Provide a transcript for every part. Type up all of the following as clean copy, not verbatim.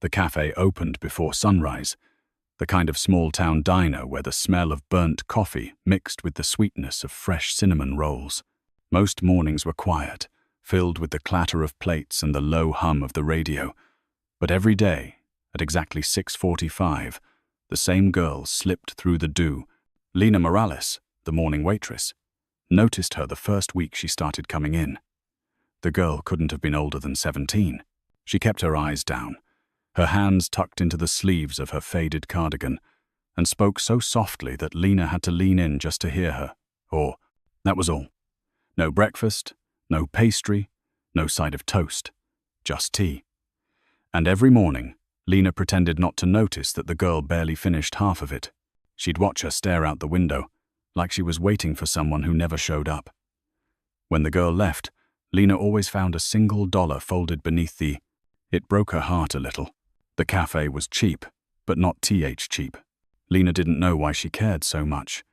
The cafe opened before sunrise, the kind of small-town diner where the smell of burnt coffee mixed with the sweetness of fresh cinnamon rolls. Most mornings were quiet, filled with the clatter of plates and the low hum of the radio. But every day, at exactly 6:45, the same girl slipped through the door. Lena Morales, the morning waitress, noticed her the first week she started coming in. The girl couldn't have been older than 17. She kept her eyes down, her hands tucked into the sleeves of her faded cardigan, and spoke so softly that Lena had to lean in just to hear her. That was all. No breakfast, no pastry, no side of toast, just tea. And every morning, Lena pretended not to notice that the girl barely finished half of it. She'd watch her stare out the window, like she was waiting for someone who never showed up. When the girl left, Lena always found a single dollar folded beneath the... It broke her heart a little. The cafe was cheap, but not cheap. Lena didn't know why she cared so much.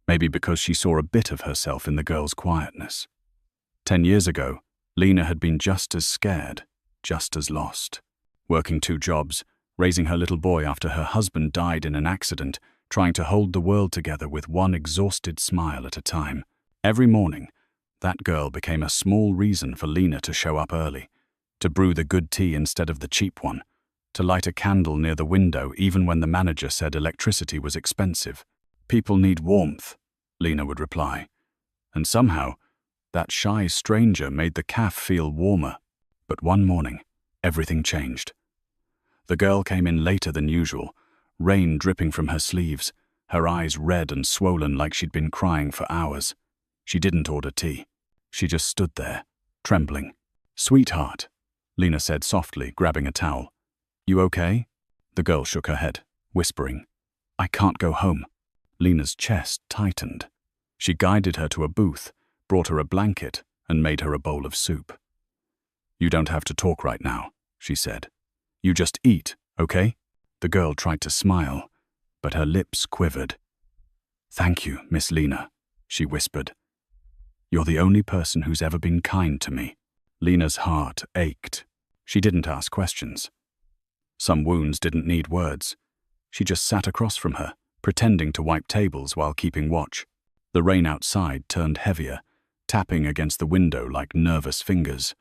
Maybe because she saw a bit of herself in the girl's quietness. 10 years ago, Lena had been just as scared, just as lost. Working 2 jobs, raising her little boy after her husband died in an accident, trying to hold the world together with one exhausted smile at a time. Every morning, that girl became a small reason for Lena to show up early, to brew the good tea instead of the cheap one, to light a candle near the window even when the manager said electricity was expensive. "People need warmth," Lena would reply. And somehow, that shy stranger made the cafe feel warmer. But one morning, everything changed. The girl came in later than usual, rain dripping from her sleeves, her eyes red and swollen like she'd been crying for hours. She didn't order tea. She just stood there, trembling. "Sweetheart," Lena said softly, grabbing a towel. "You okay?" The girl shook her head, whispering, "I can't go home." Lena's chest tightened. She guided her to a booth, brought her a blanket, and made her a bowl of soup. "You don't have to talk right now," she said. "You just eat, okay?" The girl tried to smile, but her lips quivered. "Thank you, Miss Lena," she whispered. "You're the only person who's ever been kind to me." Lena's heart ached. She didn't ask questions. Some wounds didn't need words. She just sat across from her, pretending to wipe tables while keeping watch. The rain outside turned heavier, tapping against the window like nervous fingers.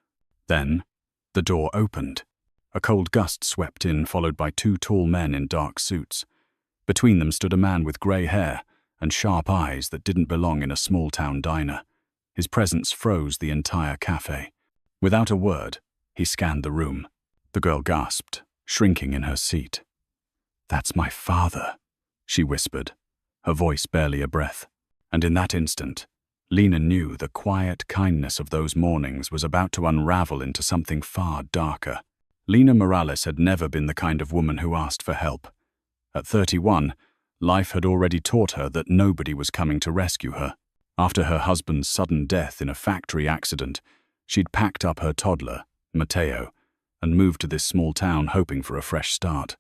Then, the door opened. A cold gust swept in, followed by 2 tall men in dark suits. Between them stood a man with grey hair and sharp eyes that didn't belong in a small-town diner. His presence froze the entire cafe. Without a word, he scanned the room. The girl gasped, shrinking in her seat. "That's my father," she whispered, her voice barely a breath. And in that instant, Lena knew the quiet kindness of those mornings was about to unravel into something far darker. Lena Morales had never been the kind of woman who asked for help. At 31, life had already taught her that nobody was coming to rescue her. After her husband's sudden death in a factory accident, she'd packed up her toddler, Mateo, and moved to this small town hoping for a fresh start.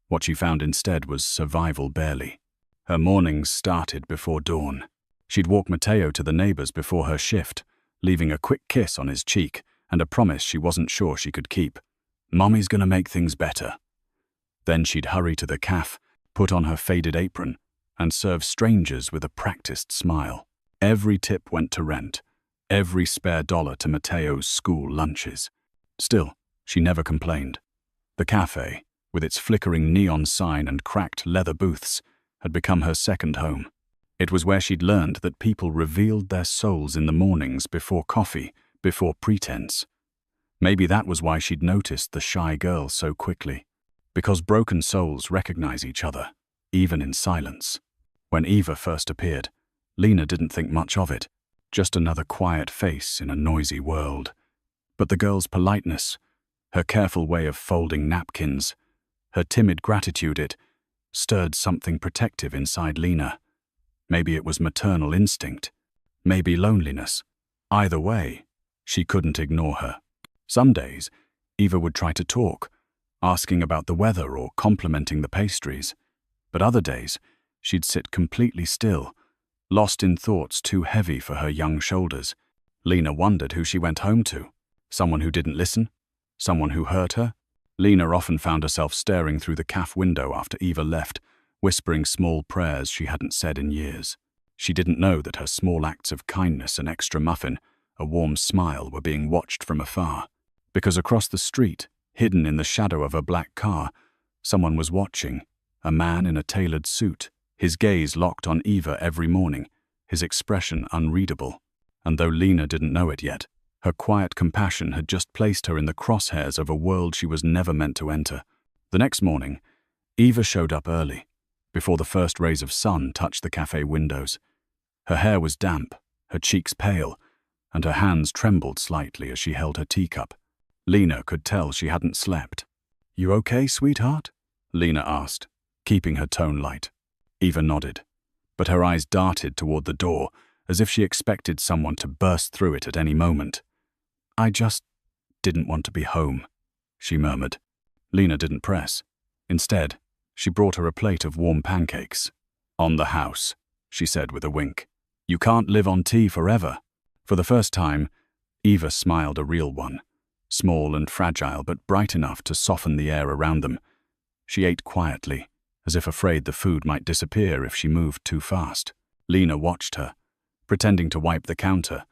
What she found instead was survival barely. Her mornings started before dawn. She'd walk Mateo to the neighbors before her shift, leaving a quick kiss on his cheek and a promise she wasn't sure she could keep. "Mommy's gonna make things better." Then she'd hurry to the cafe, put on her faded apron, and serve strangers with a practiced smile. Every tip went to rent, every spare dollar to Mateo's school lunches. Still, she never complained. The cafe, with its flickering neon sign and cracked leather booths, had become her second home. It was where she'd learned that people revealed their souls in the mornings before coffee, before pretense. Maybe that was why she'd noticed the shy girl so quickly. Because broken souls recognize each other, even in silence. When Eva first appeared, Lena didn't think much of it, just another quiet face in a noisy world. But the girl's politeness, her careful way of folding napkins, her timid gratitude, it stirred something protective inside Lena. Maybe it was maternal instinct, maybe loneliness. Either way, she couldn't ignore her. Some days, Eva would try to talk, asking about the weather or complimenting the pastries. But other days, she'd sit completely still, lost in thoughts too heavy for her young shoulders. Lena wondered who she went home to. Someone who didn't listen? Someone who hurt her? Lena often found herself staring through the cafe window after Eva left, whispering small prayers she hadn't said in years. She didn't know that her small acts of kindness, an extra muffin, a warm smile, were being watched from afar. Because across the street, hidden in the shadow of a black car, someone was watching, a man in a tailored suit, his gaze locked on Eva every morning, his expression unreadable. And though Lena didn't know it yet, her quiet compassion had just placed her in the crosshairs of a world she was never meant to enter. The next morning, Eva showed up early, before the first rays of sun touched the cafe windows. Her hair was damp, her cheeks pale, and her hands trembled slightly as she held her teacup. Lena could tell she hadn't slept. "You okay, sweetheart?" Lena asked, keeping her tone light. Eva nodded, but her eyes darted toward the door, as if she expected someone to burst through it at any moment. "I just didn't want to be home," she murmured. Lena didn't press. Instead, she brought her a plate of warm pancakes. "On the house," she said with a wink. "You can't live on tea forever." For the first time, Eva smiled a real one, small and fragile but bright enough to soften the air around them. She ate quietly, as if afraid the food might disappear if she moved too fast. Lena watched her, pretending to wipe the counter,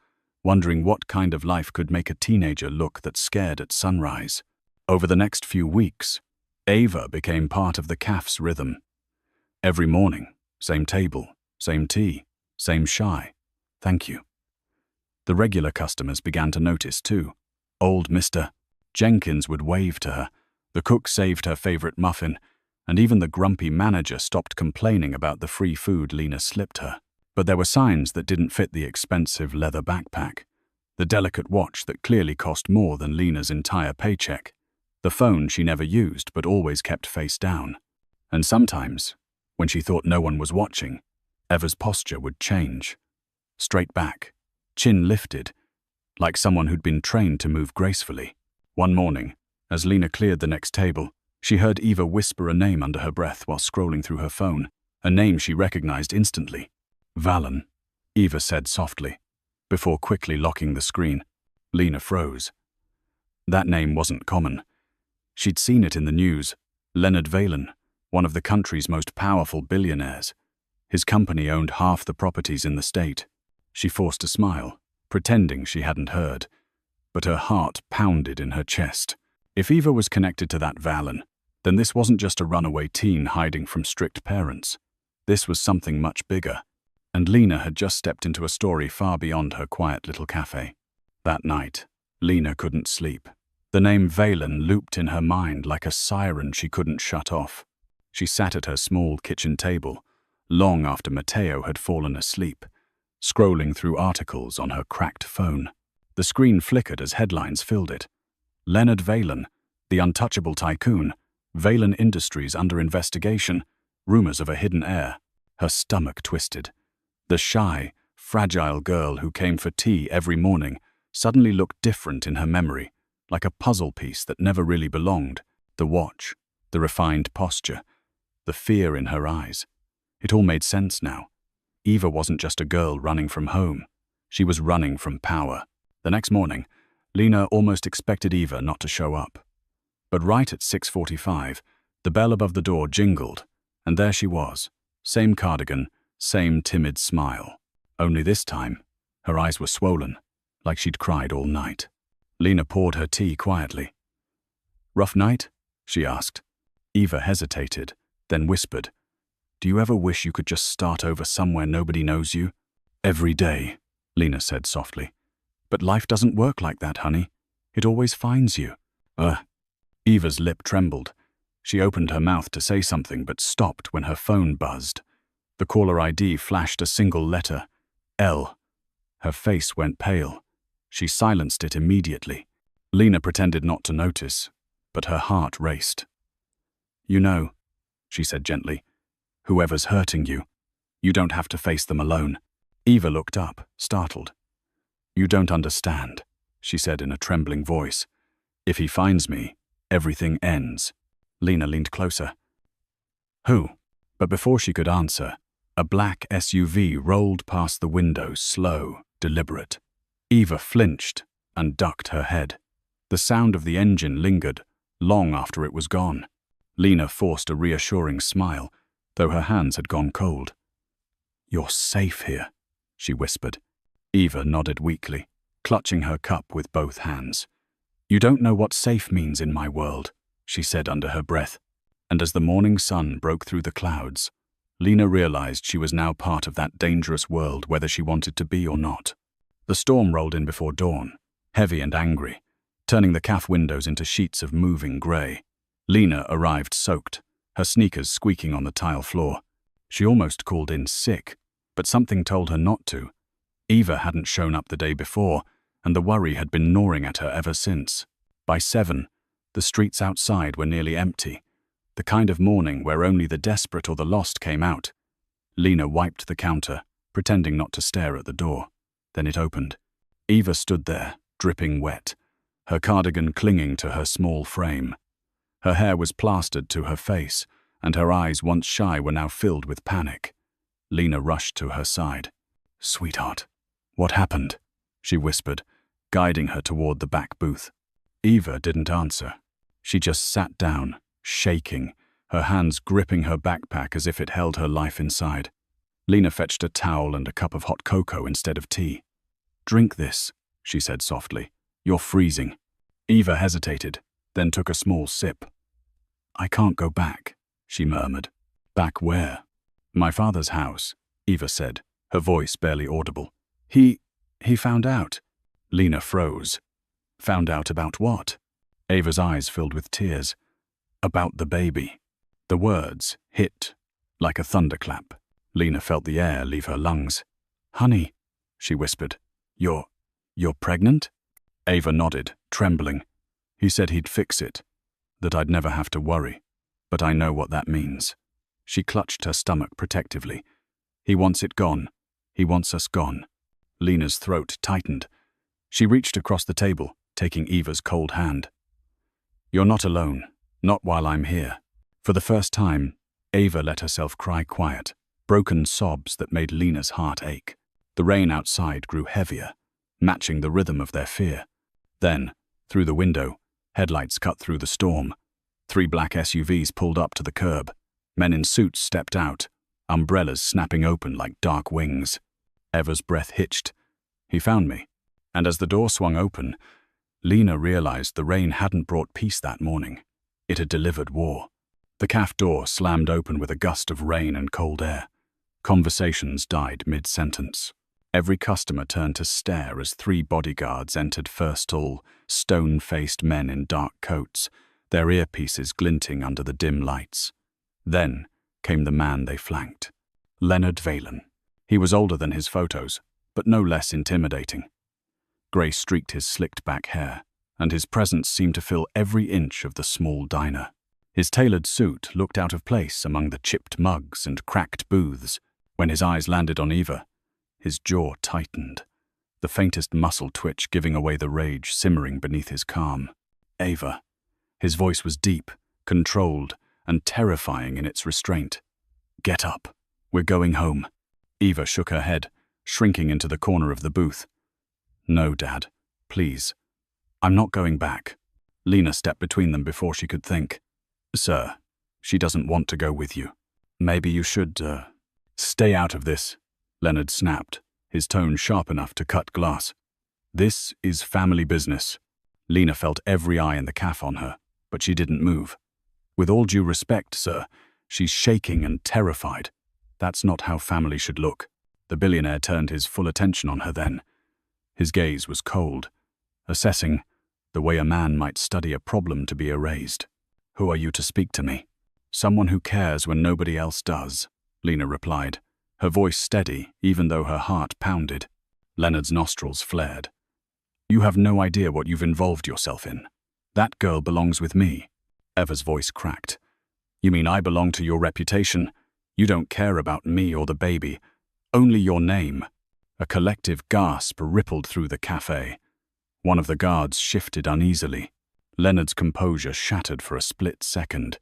wondering what kind of life could make a teenager look that scared at sunrise. Over the next few weeks, Eva became part of the cafe's rhythm. Every morning, same table, same tea, same shy. "Thank you." The regular customers began to notice too. Old Mr. Jenkins would wave to her, the cook saved her favorite muffin, and even the grumpy manager stopped complaining about the free food Lena slipped her. But there were signs that didn't fit the expensive leather backpack, the delicate watch that clearly cost more than Lena's entire paycheck, the phone she never used but always kept face down. And sometimes, when she thought no one was watching, Eva's posture would change. Straight back, chin lifted, like someone who'd been trained to move gracefully. One morning, as Lena cleared the next table, she heard Eva whisper a name under her breath while scrolling through her phone, a name she recognized instantly. "Valen," Eva said softly, before quickly locking the screen. Lena froze. That name wasn't common. She'd seen it in the news. Leonard Valen, one of the country's most powerful billionaires. His company owned half the properties in the state. She forced a smile, pretending she hadn't heard, but her heart pounded in her chest. If Eva was connected to that Valen, then this wasn't just a runaway teen hiding from strict parents. This was something much bigger. And Lena had just stepped into a story far beyond her quiet little cafe. That night, Lena couldn't sleep. The name Valen looped in her mind like a siren she couldn't shut off. She sat at her small kitchen table, long after Matteo had fallen asleep, scrolling through articles on her cracked phone. The screen flickered as headlines filled it. Leonard Valen, the untouchable tycoon, Valen Industries under investigation, rumors of a hidden heir. Her stomach twisted. The shy, fragile girl who came for tea every morning suddenly looked different in her memory, like a puzzle piece that never really belonged. The watch, the refined posture, the fear in her eyes. It all made sense now. Eva wasn't just a girl running from home. She was running from power. The next morning, Lena almost expected Eva not to show up. But right at 6:45, the bell above the door jingled, and there she was, same cardigan, same timid smile. Only this time, her eyes were swollen, like she'd cried all night. Lena poured her tea quietly. "Rough night?" she asked. Eva hesitated, then whispered, "Do you ever wish you could just start over somewhere nobody knows you?" "Every day," Lena said softly. "But life doesn't work like that, honey. It always finds you." Eva's lip trembled. She opened her mouth to say something but stopped when her phone buzzed. The caller ID flashed a single letter, L. Her face went pale. She silenced it immediately. Lena pretended not to notice, but her heart raced. "You know," she said gently, "whoever's hurting you, you don't have to face them alone." Eva looked up, startled. "You don't understand," she said in a trembling voice. "If he finds me, everything ends." Lena leaned closer. "Who?" But before she could answer, a black SUV rolled past the window, slow, deliberate. Eva flinched and ducked her head. The sound of the engine lingered, long after it was gone. Lena forced a reassuring smile, though her hands had gone cold. "You're safe here," she whispered. Eva nodded weakly, clutching her cup with both hands. "You don't know what safe means in my world," she said under her breath. And as the morning sun broke through the clouds, Lena realized she was now part of that dangerous world, whether she wanted to be or not. The storm rolled in before dawn, heavy and angry, turning the cafe windows into sheets of moving grey. Lena arrived soaked, her sneakers squeaking on the tile floor. She almost called in sick, but something told her not to. Eva hadn't shown up the day before, and the worry had been gnawing at her ever since. By 7, the streets outside were nearly empty, the kind of morning where only the desperate or the lost came out. Lena wiped the counter, pretending not to stare at the door. Then it opened. Eva stood there, dripping wet, her cardigan clinging to her small frame. Her hair was plastered to her face, and her eyes, once shy, were now filled with panic. Lena rushed to her side. "Sweetheart, what happened?" she whispered, guiding her toward the back booth. Eva didn't answer. She just sat down, shaking, her hands gripping her backpack as if it held her life inside. Lena fetched a towel and a cup of hot cocoa instead of tea. "Drink this," she said softly. "You're freezing." Eva hesitated, then took a small sip. "I can't go back," she murmured. "Back where?" "My father's house," Eva said, her voice barely audible. He found out." Lena froze. "Found out about what?" Eva's eyes filled with tears. "About the baby." The words hit like a thunderclap. Lena felt the air leave her lungs. "Honey," she whispered, You're pregnant?" Eva nodded, trembling. "He said he'd fix it, that I'd never have to worry, but I know what that means." She clutched her stomach protectively. "He wants it gone. He wants us gone." Lena's throat tightened. She reached across the table, taking Eva's cold hand. "You're not alone, not while I'm here." For the first time, Eva let herself cry quiet, broken sobs that made Lena's heart ache. The rain outside grew heavier, matching the rhythm of their fear. Then, through the window, headlights cut through the storm. 3 black SUVs pulled up to the curb. Men in suits stepped out, umbrellas snapping open like dark wings. Eva's breath hitched. "He found me." And as the door swung open, Lena realized the rain hadn't brought peace that morning. It had delivered war. The cafe door slammed open with a gust of rain and cold air. Conversations died mid-sentence. Every customer turned to stare as 3 bodyguards entered, first tall, stone-faced men in dark coats, their earpieces glinting under the dim lights. Then came the man they flanked. Leonard Valen. He was older than his photos, but no less intimidating. Grey streaked his slicked-back hair, and his presence seemed to fill every inch of the small diner. His tailored suit looked out of place among the chipped mugs and cracked booths. When his eyes landed on Eva, his jaw tightened, the faintest muscle twitch giving away the rage simmering beneath his calm. "Eva." His voice was deep, controlled, and terrifying in its restraint. "Get up. We're going home." Eva shook her head, shrinking into the corner of the booth. "No, Dad. Please. I'm not going back." Lena stepped between them before she could think. "Sir, she doesn't want to go with you. Maybe you should, Stay out of this," Leonard snapped, his tone sharp enough to cut glass. "This is family business." Lena felt every eye in the cafe on her, but she didn't move. "With all due respect, sir, she's shaking and terrified. That's not how family should look." The billionaire turned his full attention on her then. His gaze was cold, assessing the way a man might study a problem to be erased. "Who are you to speak to me?" "Someone who cares when nobody else does," Lena replied, her voice steady even though her heart pounded. Leonard's nostrils flared. "You have no idea what you've involved yourself in. That girl belongs with me." Eva's voice cracked. "You mean I belong to your reputation? You don't care about me or the baby, only your name." A collective gasp rippled through the cafe. One of the guards shifted uneasily. Leonard's composure shattered for a split second,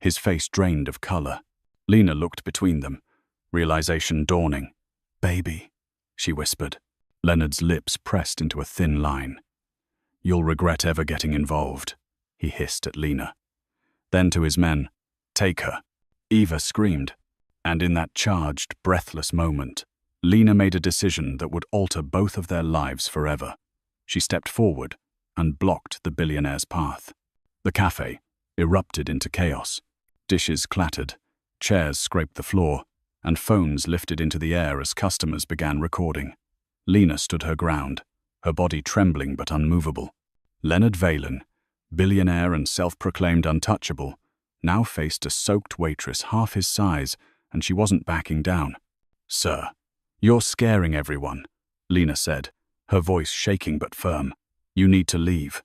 his face drained of color. Lena looked between them, realization dawning. "Baby," she whispered. Leonard's lips pressed into a thin line. "You'll regret ever getting involved." he hissed at Lena. Then to his men, "Take her." Eva screamed, and in that charged, breathless moment, Lena made a decision that would alter both of their lives forever. She stepped forward and blocked the billionaire's path. The cafe erupted into chaos. Dishes clattered, chairs scraped the floor, and phones lifted into the air as customers began recording. Lena stood her ground, her body trembling but unmovable. Leonard Valen, billionaire and self-proclaimed untouchable, now faced a soaked waitress half his size, and she wasn't backing down. "Sir, you're scaring everyone," Lena said, her voice shaking but firm. "You need to leave."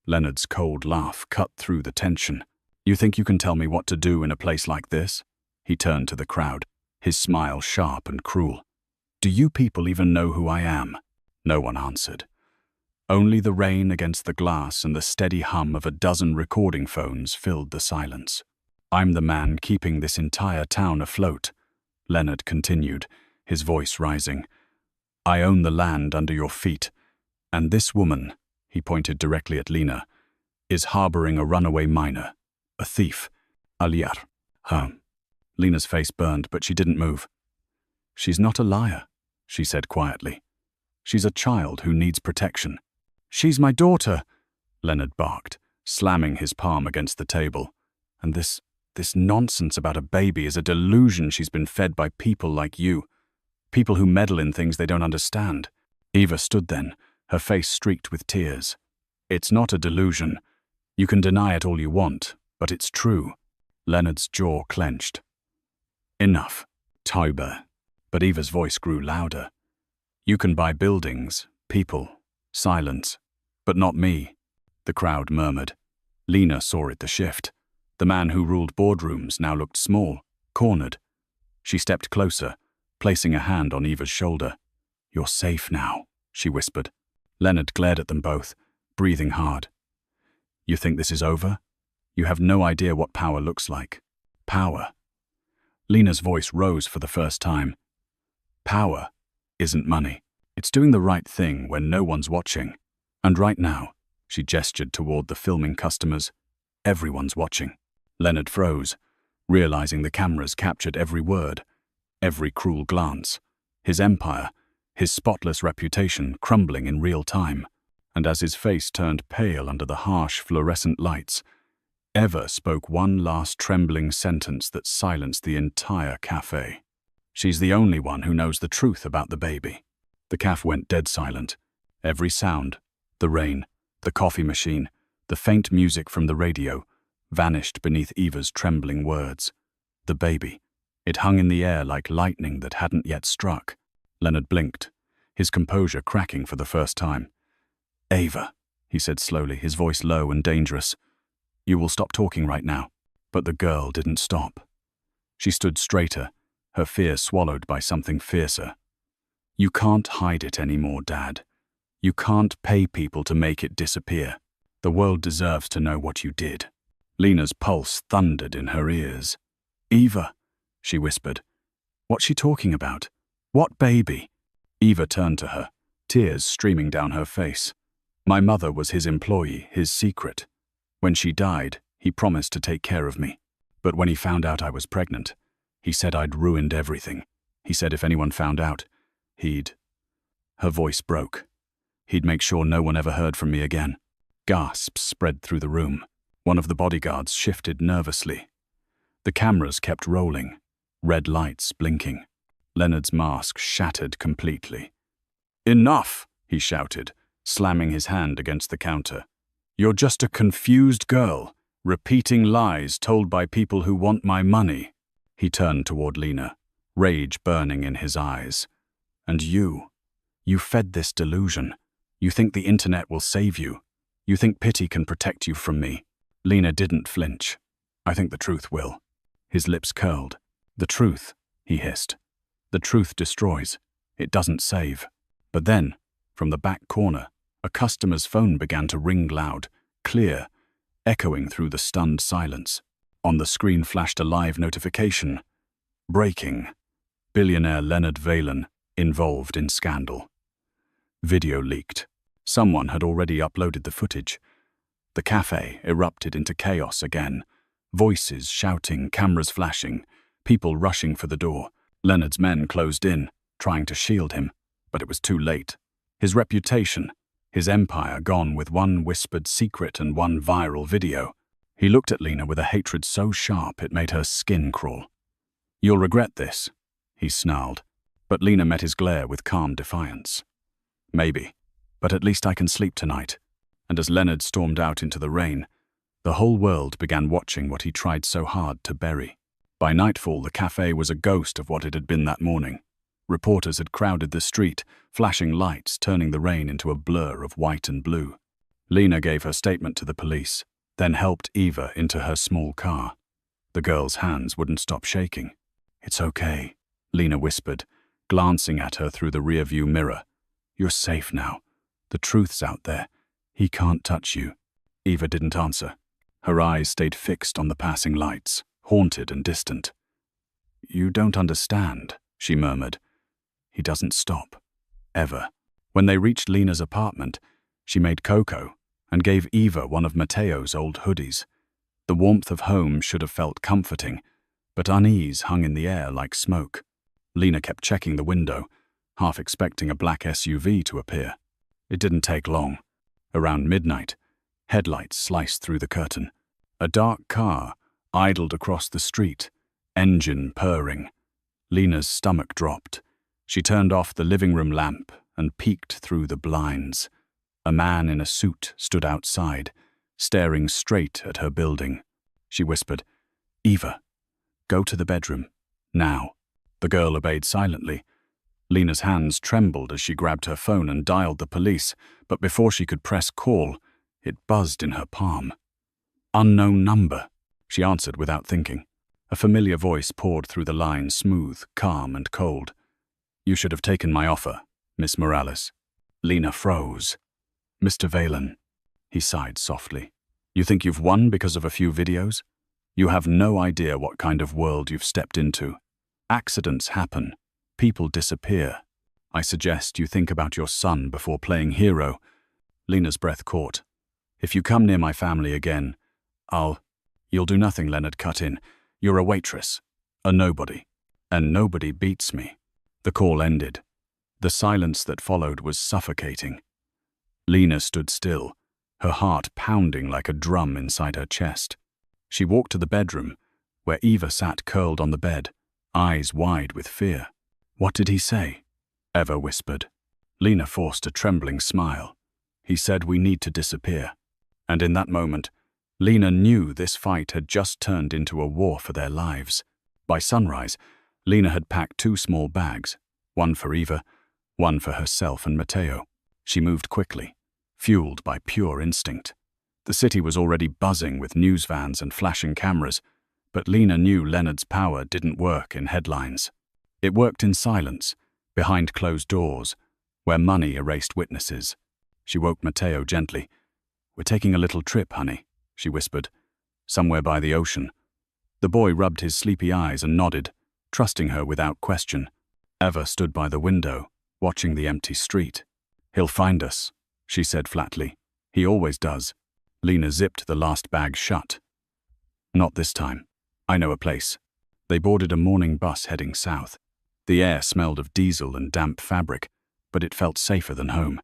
Leonard's cold laugh cut through the tension. "You think you can tell me what to do in a place like this?" He turned to the crowd, his smile sharp and cruel. "Do you people even know who I am?" No one answered. Only the rain against the glass and the steady hum of a dozen recording phones filled the silence. "I'm the man keeping this entire town afloat," Leonard continued, his voice rising. "I own the land under your feet, and this woman," he pointed directly at Lena, "is harboring a runaway minor, a thief, a liar." Lena's face burned, but she didn't move. "She's not a liar," she said quietly. "She's a child who needs protection." "She's my daughter," Leonard barked, slamming his palm against the table. "And this nonsense about a baby is a delusion she's been fed by people like you. People who meddle in things they don't understand." Eva stood then, her face streaked with tears. "It's not a delusion. You can deny it all you want, but it's true." Leonard's jaw clenched. "Enough, Tauber." But Eva's voice grew louder. "You can buy buildings, people, silence, but not me." The crowd murmured. Lena saw it, the shift. The man who ruled boardrooms now looked small, cornered. She stepped closer, placing a hand on Eva's shoulder. "You're safe now," she whispered. Leonard glared at them both, breathing hard. "You think this is over? You have no idea what power looks like." "Power?" Lena's voice rose for the first time. "Power isn't money. It's doing the right thing when no one's watching. And right now," she gestured toward the filming customers, "everyone's watching." Leonard froze, realizing the cameras captured every word, every cruel glance. His empire, his spotless reputation crumbling in real time. And as his face turned pale under the harsh fluorescent lights, Eva spoke one last trembling sentence that silenced the entire cafe. "She's the only one who knows the truth about the baby." The cafe went dead silent. Every sound, the rain, the coffee machine, the faint music from the radio, vanished beneath Eva's trembling words. The baby. It hung in the air like lightning that hadn't yet struck. Leonard blinked, his composure cracking for the first time. "Eva," he said slowly, his voice low and dangerous. "You will stop talking right now." But the girl didn't stop. She stood straighter, her fear swallowed by something fiercer. "You can't hide it anymore, Dad. You can't pay people to make it disappear. The world deserves to know what you did." Lena's pulse thundered in her ears. "Eva," she whispered. "What's she talking about? What baby?" Eva turned to her, tears streaming down her face. "My mother was his employee, his secret. When she died, he promised to take care of me. But when he found out I was pregnant, he said I'd ruined everything. He said if anyone found out, he'd..." Her voice broke. "He'd make sure no one ever heard from me again." Gasps spread through the room. One of the bodyguards shifted nervously. The cameras kept rolling, red lights blinking. Leonard's mask shattered completely. "Enough!" he shouted, slamming his hand against the counter. "You're just a confused girl, repeating lies told by people who want my money." He turned toward Lena, rage burning in his eyes. "And you fed this delusion. You think the internet will save you. You think pity can protect you from me." Lena didn't flinch. "I think the truth will." His lips curled. "The truth," he hissed. "The truth destroys. It doesn't save." But then, from the back corner, a customer's phone began to ring loud, clear, echoing through the stunned silence. On the screen flashed a live notification. "Breaking. Billionaire Leonard Valen involved in scandal." Video leaked. Someone had already uploaded the footage. The cafe erupted into chaos again. Voices shouting, cameras flashing, people rushing for the door. Leonard's men closed in, trying to shield him, but it was too late. His reputation, his empire gone with one whispered secret and one viral video. He looked at Lena with a hatred so sharp it made her skin crawl. "You'll regret this," he snarled, but Lena met his glare with calm defiance. "Maybe, but at least I can sleep tonight." And as Leonard stormed out into the rain, the whole world began watching what he tried so hard to bury. By nightfall, the cafe was a ghost of what it had been that morning. Reporters had crowded the street, flashing lights, turning the rain into a blur of white and blue. Lena gave her statement to the police, then helped Eva into her small car. The girl's hands wouldn't stop shaking. "It's okay," Lena whispered, glancing at her through the rearview mirror. "You're safe now. The truth's out there. He can't touch you." Eva didn't answer. Her eyes stayed fixed on the passing lights, haunted and distant. "You don't understand," she murmured. "He doesn't stop. Ever." When they reached Lena's apartment, she made cocoa and gave Eva one of Mateo's old hoodies. The warmth of home should have felt comforting, but unease hung in the air like smoke. Lena kept checking the window, half expecting a black SUV to appear. It didn't take long. Around midnight, headlights sliced through the curtain. A dark car idled across the street, engine purring. Lena's stomach dropped. She turned off the living room lamp and peeked through the blinds. A man in a suit stood outside, staring straight at her building. She whispered, "Eva, go to the bedroom, now." The girl obeyed silently. Lena's hands trembled as she grabbed her phone and dialed the police, but before she could press call, it buzzed in her palm. "Unknown number," she answered without thinking. A familiar voice poured through the line, smooth, calm, and cold. "You should have taken my offer, Miss Morales." Lena froze. "Mr. Valen," he sighed softly. "You think you've won because of a few videos? You have no idea what kind of world you've stepped into. Accidents happen. People disappear. I suggest you think about your son before playing hero." Lena's breath caught. "If you come near my family again, You'll do nothing," Leonard cut in. "You're a waitress, a nobody, and nobody beats me." The call ended. The silence that followed was suffocating. Lena stood still, her heart pounding like a drum inside her chest. She walked to the bedroom, where Eva sat curled on the bed, eyes wide with fear. "What did he say?" Eva whispered. Lena forced a trembling smile. "He said we need to disappear." And in that moment, Lena knew this fight had just turned into a war for their lives. By sunrise, Lena had packed 2 small bags, one for Eva, one for herself and Mateo. She moved quickly, fueled by pure instinct. The city was already buzzing with news vans and flashing cameras, but Lena knew Leonard's power didn't work in headlines. It worked in silence, behind closed doors, where money erased witnesses. She woke Mateo gently. "We're taking a little trip, honey," she whispered, "somewhere by the ocean." The boy rubbed his sleepy eyes and nodded, trusting her without question. Eva stood by the window, watching the empty street. "He'll find us," she said flatly. "He always does." Lena zipped the last bag shut. "Not this time. I know a place." They boarded a morning bus heading south. The air smelled of diesel and damp fabric, but it felt safer than home.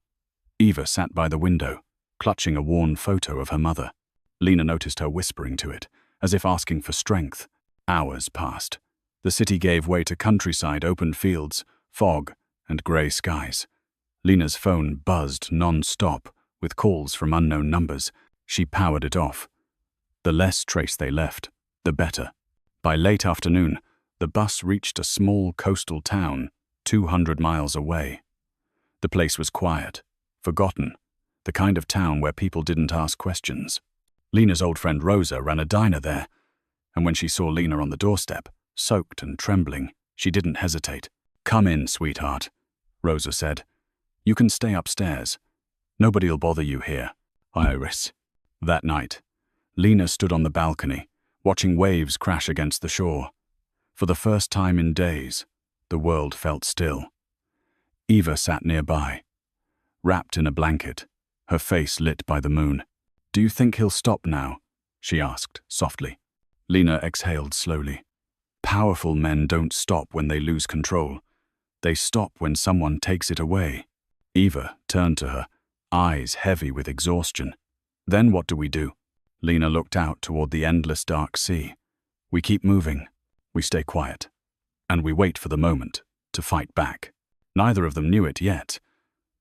Eva sat by the window, clutching a worn photo of her mother. Lena noticed her whispering to it, as if asking for strength. Hours passed. The city gave way to countryside, open fields, fog, and grey skies. Lena's phone buzzed non-stop, with calls from unknown numbers. She powered it off. The less trace they left, the better. By late afternoon, the bus reached a small coastal town 200 miles away. The place was quiet, forgotten, the kind of town where people didn't ask questions. Lena's old friend Rosa ran a diner there, and when she saw Lena on the doorstep, soaked and trembling, she didn't hesitate. "Come in, sweetheart," Rosa said. "You can stay upstairs. Nobody'll bother you here, Iris." That night, Lena stood on the balcony, watching waves crash against the shore. For the first time in days, the world felt still. Eva sat nearby, wrapped in a blanket, her face lit by the moon. "Do you think he'll stop now?" she asked softly. Lena exhaled slowly. Powerful men don't stop when they lose control. They stop when someone takes it away. Eva turned to her, eyes heavy with exhaustion. "Then what do we do?" Lena looked out toward the endless dark sea. "We keep moving. We stay quiet. And we wait for the moment to fight back." Neither of them knew it yet,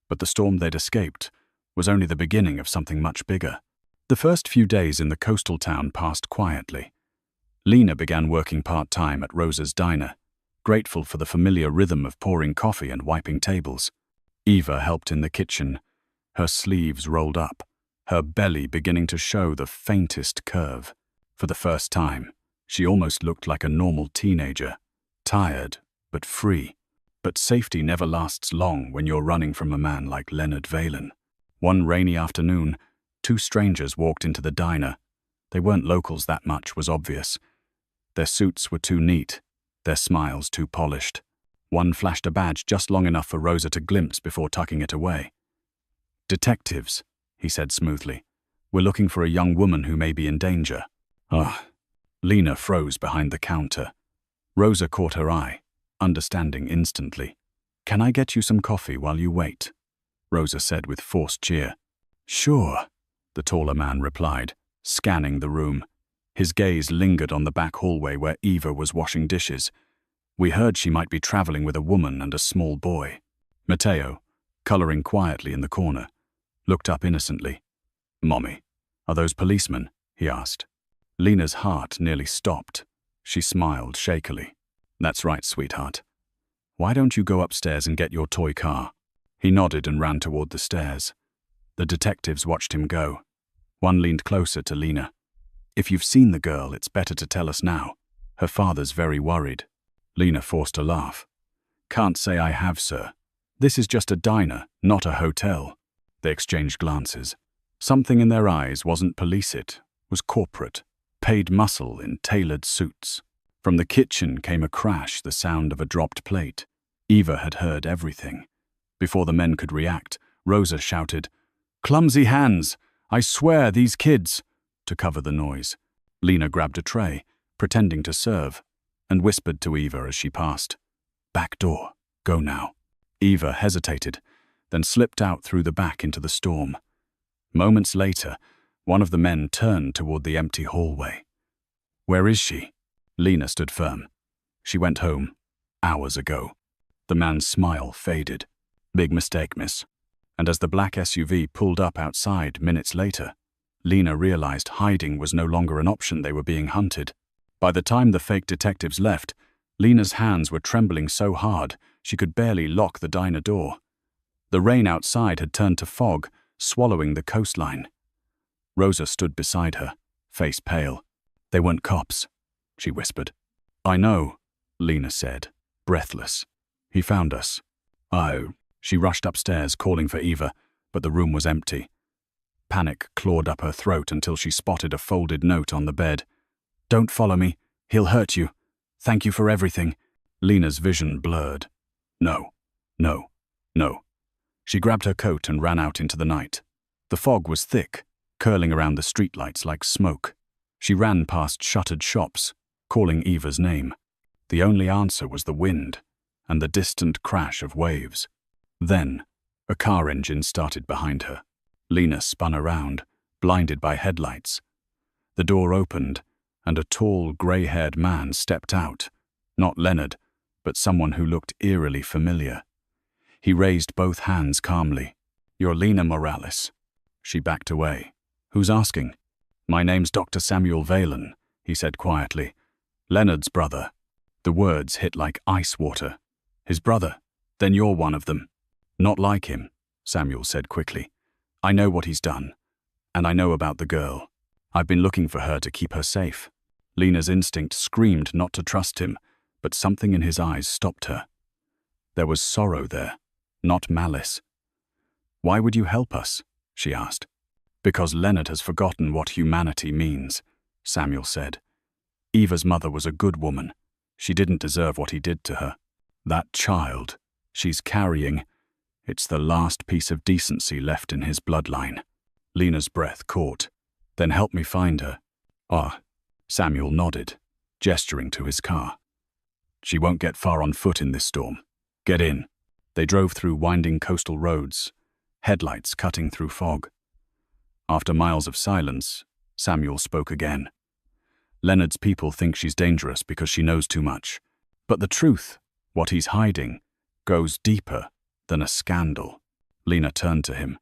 but the storm they'd escaped was only the beginning of something much bigger. The first few days in the coastal town passed quietly. Lena began working part-time at Rosa's diner, grateful for the familiar rhythm of pouring coffee and wiping tables. Eva helped in the kitchen, her sleeves rolled up, her belly beginning to show the faintest curve. For the first time, she almost looked like a normal teenager, tired but free. But safety never lasts long when you're running from a man like Leonard Valen. One rainy afternoon, two strangers walked into the diner. They weren't locals that much was obvious. Their suits were too neat, their smiles too polished. One flashed a badge just long enough for Rosa to glimpse before tucking it away. "Detectives," he said smoothly. "We're looking for a young woman who may be in danger." "Ah." Lena froze behind the counter. Rosa caught her eye, understanding instantly. "Can I get you some coffee while you wait?" Rosa said with forced cheer. "Sure," the taller man replied, scanning the room. His gaze lingered on the back hallway where Eva was washing dishes. "We heard she might be traveling with a woman and a small boy." Matteo, coloring quietly in the corner, looked up innocently. "Mommy, are those policemen?" he asked. Lena's heart nearly stopped. She smiled shakily. "That's right, sweetheart. Why don't you go upstairs and get your toy car?" He nodded and ran toward the stairs. The detectives watched him go. One leaned closer to Lena. "If you've seen the girl, it's better to tell us now. Her father's very worried." Lena forced a laugh. "Can't say I have, sir. This is just a diner, not a hotel." They exchanged glances. Something in their eyes wasn't police, it was corporate, paid muscle in tailored suits. From the kitchen came a crash, the sound of a dropped plate. Eva had heard everything. Before the men could react, Rosa shouted, "Clumsy hands! I swear, these kids!" to cover the noise. Lena grabbed a tray, pretending to serve, and whispered to Eva as she passed, "Back door, go now." Eva hesitated, then slipped out through the back into the storm. Moments later, one of the men turned toward the empty hallway. "Where is she?" Lena stood firm. "She went home, hours ago." The man's smile faded. "Big mistake, miss." And as the black SUV pulled up outside minutes later, Lena realized hiding was no longer an option. They were being hunted. By the time the fake detectives left, Lena's hands were trembling so hard she could barely lock the diner door. The rain outside had turned to fog, swallowing the coastline. Rosa stood beside her, face pale. "They weren't cops," she whispered. "I know," Lena said, breathless. "He found us." "Oh." She rushed upstairs, calling for Eva, but the room was empty. Panic clawed up her throat until she spotted a folded note on the bed. "Don't follow me. He'll hurt you. Thank you for everything." Lena's vision blurred. No, no, no. She grabbed her coat and ran out into the night. The fog was thick, curling around the streetlights like smoke. She ran past shuttered shops, calling Eva's name. The only answer was the wind and the distant crash of waves. Then, a car engine started behind her. Lena spun around, blinded by headlights. The door opened, and a tall, gray-haired man stepped out. Not Leonard, but someone who looked eerily familiar. He raised both hands calmly. "You're Lena Morales." She backed away. "Who's asking?" "My name's Dr. Samuel Valen," he said quietly. "Leonard's brother." The words hit like ice water. "His brother? Then you're one of them." "Not like him," Samuel said quickly. "I know what he's done, and I know about the girl. I've been looking for her to keep her safe." Lena's instinct screamed not to trust him, but something in his eyes stopped her. There was sorrow there, not malice. "Why would you help us?" she asked. "Because Leonard has forgotten what humanity means," Samuel said. "Eva's mother was a good woman. She didn't deserve what he did to her. That child she's carrying, it's the last piece of decency left in his bloodline." Lena's breath caught. Then help me find her. Ah, Samuel nodded, gesturing to his car. She won't get far on foot in this storm. Get in. They drove through winding coastal roads, headlights cutting through fog. After miles of silence, Samuel spoke again. Leonard's people think she's dangerous because she knows too much. But the truth, what he's hiding, goes deeper than a scandal. Lena turned to him.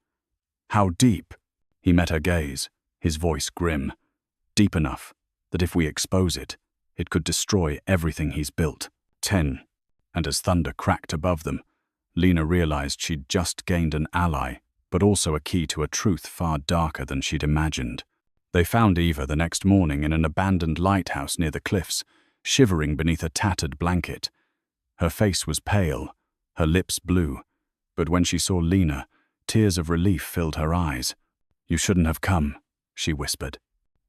How deep? He met her gaze, his voice grim. Deep enough that if we expose it, it could destroy everything he's built. 10. And as thunder cracked above them, Lena realized she'd just gained an ally, but also a key to a truth far darker than she'd imagined. They found Eva the next morning in an abandoned lighthouse near the cliffs, shivering beneath a tattered blanket. Her face was pale, her lips blue, but when she saw Lena, tears of relief filled her eyes. You shouldn't have come, she whispered.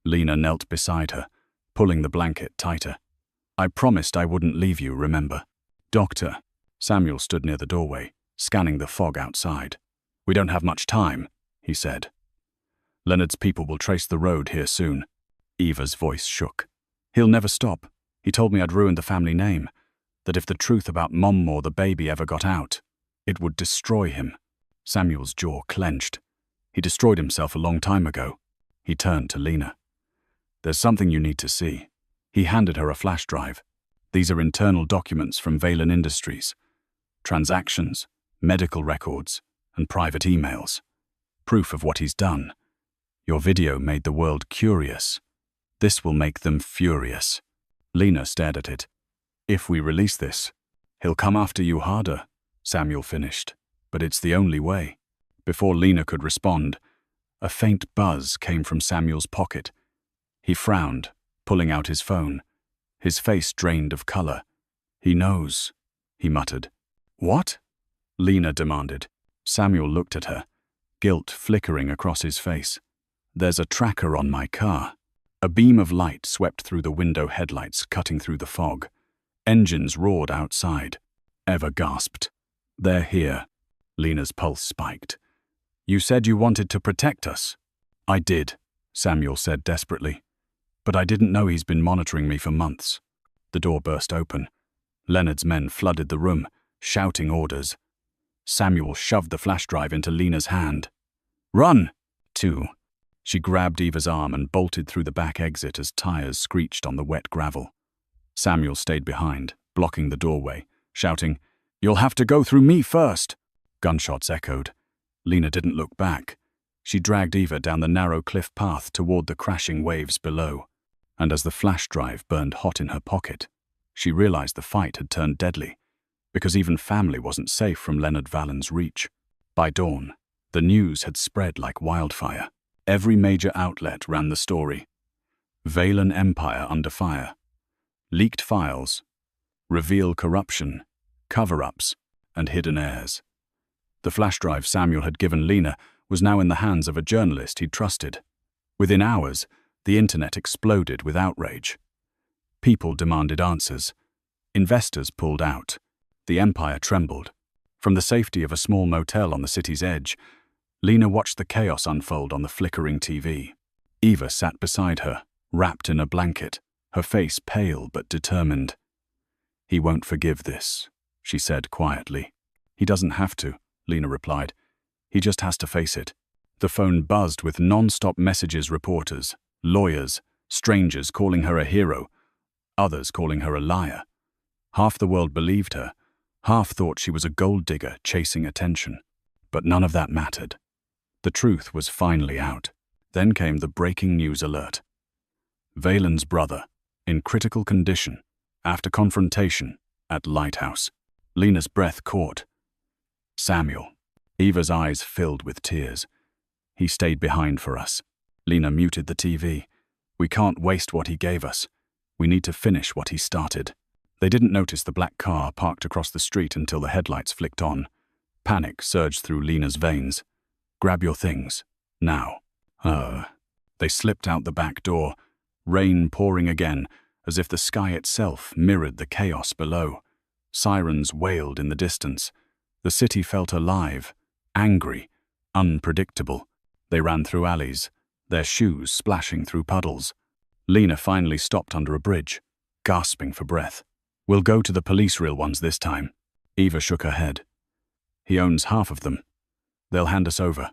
Lena knelt beside her, pulling the blanket tighter. I promised I wouldn't leave you, remember? Doctor. Samuel stood near the doorway, scanning the fog outside. We don't have much time, he said. Leonard's people will trace the road here soon. Eva's voice shook. He'll never stop. He told me I'd ruined the family name, that if the truth about Mom or the baby ever got out, it would destroy him. Samuel's jaw clenched. He destroyed himself a long time ago. He turned to Lena. There's something you need to see. He handed her a flash drive. These are internal documents from Valen Industries. Transactions, medical records, and private emails. Proof of what he's done. Your video made the world curious. This will make them furious. Lena stared at it. If we release this, he'll come after you harder, Samuel finished. But it's the only way. Before Lena could respond, a faint buzz came from Samuel's pocket. He frowned, pulling out his phone. His face drained of color. He knows, he muttered. What? Lena demanded. Samuel looked at her, guilt flickering across his face. There's a tracker on my car. A beam of light swept through the window headlights, cutting through the fog. Engines roared outside. Eva gasped. They're here. Lena's pulse spiked. You said you wanted to protect us. I did, Samuel said desperately. But I didn't know he's been monitoring me for months. The door burst open. Leonard's men flooded the room, shouting orders. Samuel shoved the flash drive into Lena's hand. Run! 2. She grabbed Eva's arm and bolted through the back exit as tires screeched on the wet gravel. Samuel stayed behind, blocking the doorway, shouting, You'll have to go through me first. Gunshots echoed. Lena didn't look back. She dragged Eva down the narrow cliff path toward the crashing waves below. And as the flash drive burned hot in her pocket, she realized the fight had turned deadly, because even family wasn't safe from Leonard Valen's reach. By dawn, the news had spread like wildfire. Every major outlet ran the story. Valen Empire under fire. Leaked files. Reveal corruption, cover-ups, and hidden heirs. The flash drive Samuel had given Lena was now in the hands of a journalist he'd trusted. Within hours, the internet exploded with outrage. People demanded answers. Investors pulled out. The empire trembled. From the safety of a small motel on the city's edge, Lena watched the chaos unfold on the flickering TV. Eva sat beside her, wrapped in a blanket, her face pale but determined. He won't forgive this, she said quietly. He doesn't have to, Lena replied. He just has to face it. The phone buzzed with non-stop messages, reporters, lawyers, strangers calling her a hero, others calling her a liar. Half the world believed her, half thought she was a gold digger chasing attention. But none of that mattered. The truth was finally out. Then came the breaking news alert. Valen's brother, in critical condition, after confrontation at Lighthouse. Lena's breath caught. Samuel. Eva's eyes filled with tears. He stayed behind for us. Lena muted the TV. We can't waste what he gave us. We need to finish what he started. They didn't notice the black car parked across the street until the headlights flicked on. Panic surged through Lena's veins. Grab your things. Now. They slipped out the back door, rain pouring again, as if the sky itself mirrored the chaos below. Sirens wailed in the distance. The city felt alive, angry, unpredictable. They ran through alleys, their shoes splashing through puddles. Lena finally stopped under a bridge, gasping for breath. "We'll go to the police real ones this time." Eva shook her head. "He owns half of them. They'll hand us over."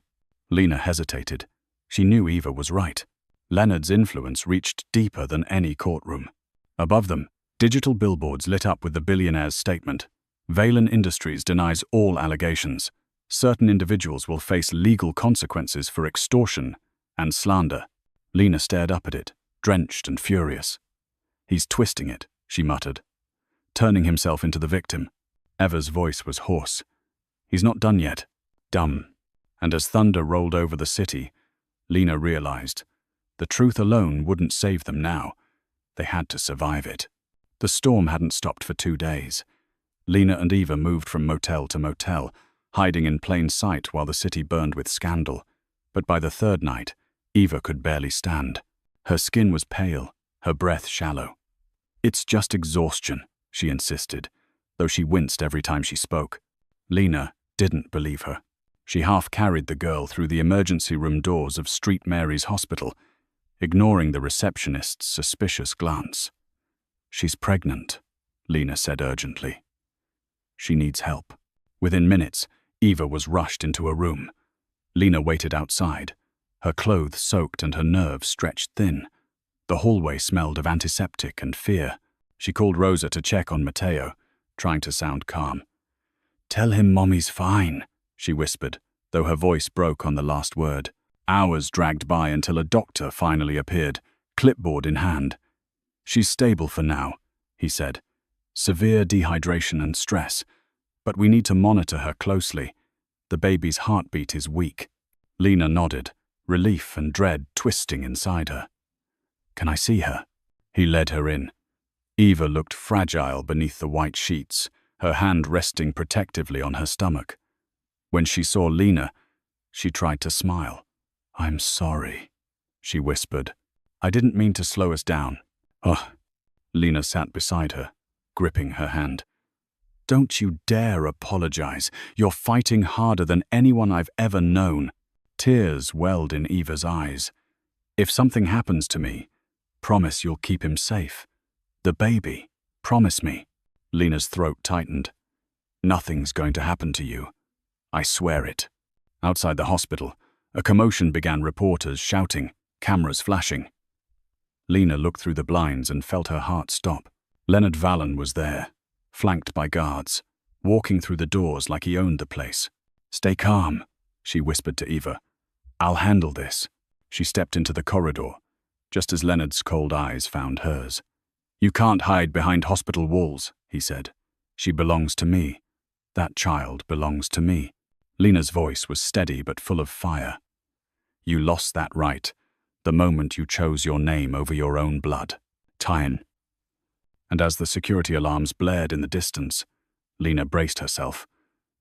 Lena hesitated. She knew Eva was right. Leonard's influence reached deeper than any courtroom. Above them, digital billboards lit up with the billionaire's statement. "Valen Industries denies all allegations. Certain individuals will face legal consequences for extortion and slander." Lena stared up at it, drenched and furious. "He's twisting it," she muttered, turning himself into the victim. Eva's voice was hoarse. "He's not done yet." Dumb. And as thunder rolled over the city, Lena realized the truth alone wouldn't save them now. They had to survive it. The storm hadn't stopped for 2 days. Lena and Eva moved from motel to motel, hiding in plain sight while the city burned with scandal. But by the 3rd night, Eva could barely stand. Her skin was pale, her breath shallow. "It's just exhaustion," she insisted, though she winced every time she spoke. Lena didn't believe her. She half-carried the girl through the emergency room doors of St. Mary's Hospital, ignoring the receptionist's suspicious glance. "She's pregnant," Lena said urgently. "She needs help." Within minutes, Eva was rushed into a room. Lena waited outside, her clothes soaked and her nerves stretched thin. The hallway smelled of antiseptic and fear. She called Rosa to check on Matteo, trying to sound calm. "Tell him Mommy's fine," she whispered, though her voice broke on the last word. Hours dragged by until a doctor finally appeared, clipboard in hand. "She's stable for now," he said. "Severe dehydration and stress, but we need to monitor her closely. The baby's heartbeat is weak." Lena nodded, relief and dread twisting inside her. "Can I see her?" He led her in. Eva looked fragile beneath the white sheets, her hand resting protectively on her stomach. When she saw Lena, she tried to smile. "I'm sorry," she whispered. "I didn't mean to slow us down." "Ugh." Lena sat beside her, gripping her hand. "Don't you dare apologize. You're fighting harder than anyone I've ever known." Tears welled in Eva's eyes. "If something happens to me, promise you'll keep him safe. The baby, promise me." Lena's throat tightened. "Nothing's going to happen to you. I swear it." Outside the hospital, a commotion began, reporters shouting, cameras flashing. Lena looked through the blinds and felt her heart stop. Leonard Valen was there, flanked by guards, walking through the doors like he owned the place. "Stay calm," she whispered to Eva. "I'll handle this." She stepped into the corridor, just as Leonard's cold eyes found hers. "You can't hide behind hospital walls," he said. "She belongs to me. That child belongs to me." Lena's voice was steady but full of fire. "You lost that right the moment you chose your name over your own blood. Tyen." And as the security alarms blared in the distance, Lena braced herself,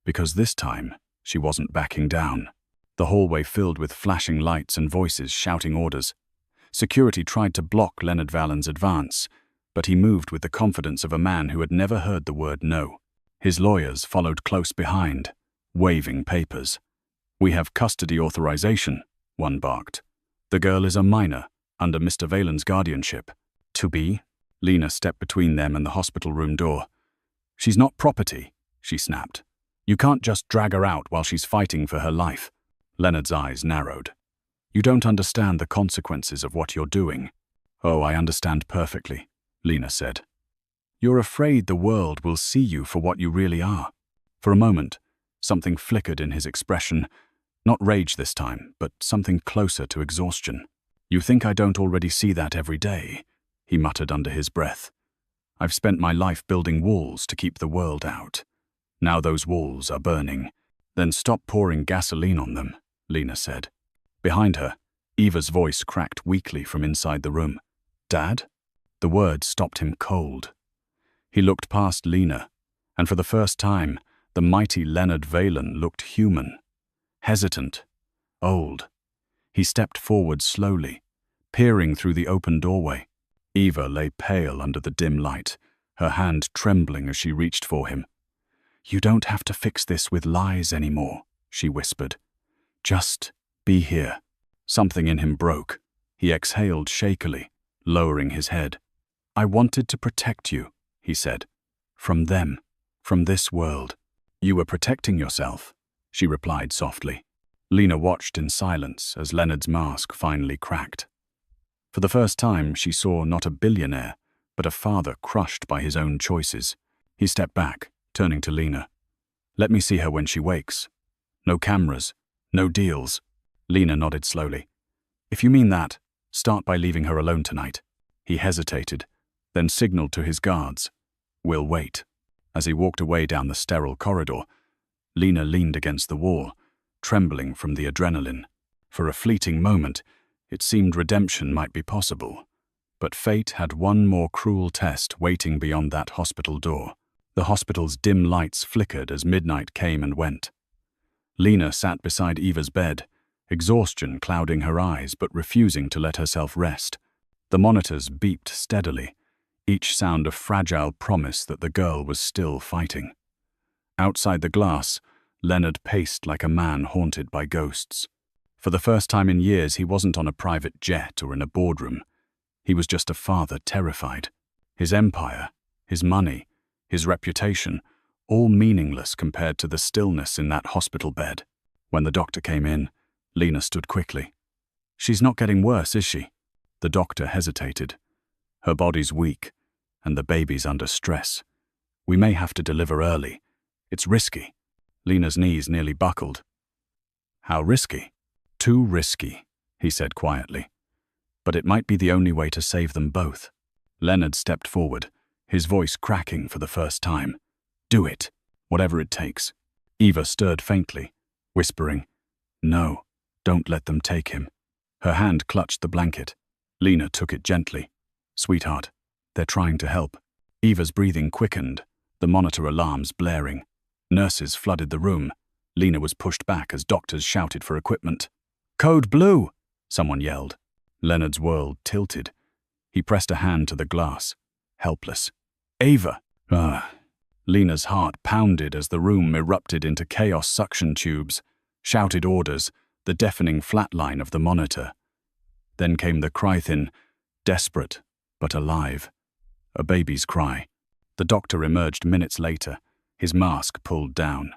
because this time she wasn't backing down. The hallway filled with flashing lights and voices shouting orders. Security tried to block Leonard Valen's advance, but he moved with the confidence of a man who had never heard the word no. His lawyers followed close behind, waving papers. "We have custody authorization," one barked. "The girl is a minor, under Mr. Valen's guardianship." "To be?" Lena stepped between them and the hospital room door. "She's not property," she snapped. "You can't just drag her out while she's fighting for her life." Leonard's eyes narrowed. "You don't understand the consequences of what you're doing." "Oh, I understand perfectly," Lena said. "You're afraid the world will see you for what you really are." For a moment, something flickered in his expression. Not rage this time, but something closer to exhaustion. "You think I don't already see that every day?" he muttered under his breath. "I've spent my life building walls to keep the world out. Now those walls are burning." "Then stop pouring gasoline on them," Lena said. Behind her, Eva's voice cracked weakly from inside the room. "Dad?" The word stopped him cold. He looked past Lena, and for the first time, the mighty Leonard Valen looked human. Hesitant, old. He stepped forward slowly, peering through the open doorway. Eva lay pale under the dim light, her hand trembling as she reached for him. "You don't have to fix this with lies anymore," she whispered. "Just be here." Something in him broke. He exhaled shakily, lowering his head. "I wanted to protect you," he said. "From them. From this world." "You were protecting yourself," she replied softly. Lena watched in silence as Leonard's mask finally cracked. For the first time, she saw not a billionaire, but a father crushed by his own choices. He stepped back, turning to Lena. "Let me see her when she wakes. No cameras, no deals." Lena nodded slowly. "If you mean that, start by leaving her alone tonight." He hesitated, then signaled to his guards. "We'll wait." As he walked away down the sterile corridor, Lena leaned against the wall, trembling from the adrenaline. For a fleeting moment, it seemed redemption might be possible. But fate had one more cruel test waiting beyond that hospital door. The hospital's dim lights flickered as midnight came and went. Lena sat beside Eva's bed, exhaustion clouding her eyes but refusing to let herself rest. The monitors beeped steadily, each sound a fragile promise that the girl was still fighting. Outside the glass, Leonard paced like a man haunted by ghosts. For the first time in years, he wasn't on a private jet or in a boardroom. He was just a father terrified. His empire, his money, his reputation, all meaningless compared to the stillness in that hospital bed. When the doctor came in, Lena stood quickly. "She's not getting worse, is she?" The doctor hesitated. "Her body's weak, and the baby's under stress. We may have to deliver early. It's risky." Lena's knees nearly buckled. "How risky?" "Too risky," he said quietly. "But it might be the only way to save them both." Leonard stepped forward, his voice cracking for the first time. "Do it, whatever it takes." Eva stirred faintly, whispering, "No, don't let them take him." Her hand clutched the blanket. Lena took it gently. "Sweetheart, they're trying to help." Eva's breathing quickened, the monitor alarms blaring. Nurses flooded the room. Lena was pushed back as doctors shouted for equipment. "Code Blue!" someone yelled. Leonard's world tilted. He pressed a hand to the glass, helpless. "Ava!" Lena's heart pounded as the room erupted into chaos suction tubes, shouted orders, the deafening flatline of the monitor. Then came the cry thin, desperate, but alive. A baby's cry. The doctor emerged minutes later, his mask pulled down.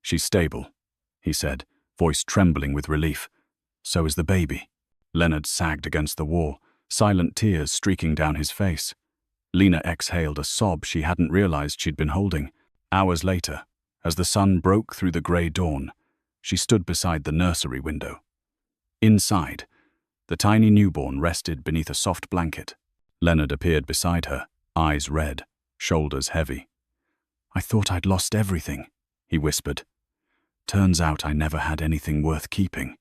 "She's stable," he said, voice trembling with relief. "So is the baby." Leonard sagged against the wall, silent tears streaking down his face. Lena exhaled a sob she hadn't realized she'd been holding. Hours later, as the sun broke through the grey dawn, she stood beside the nursery window. Inside, the tiny newborn rested beneath a soft blanket. Leonard appeared beside her, eyes red, shoulders heavy. "I thought I'd lost everything," he whispered. "Turns out I never had anything worth keeping."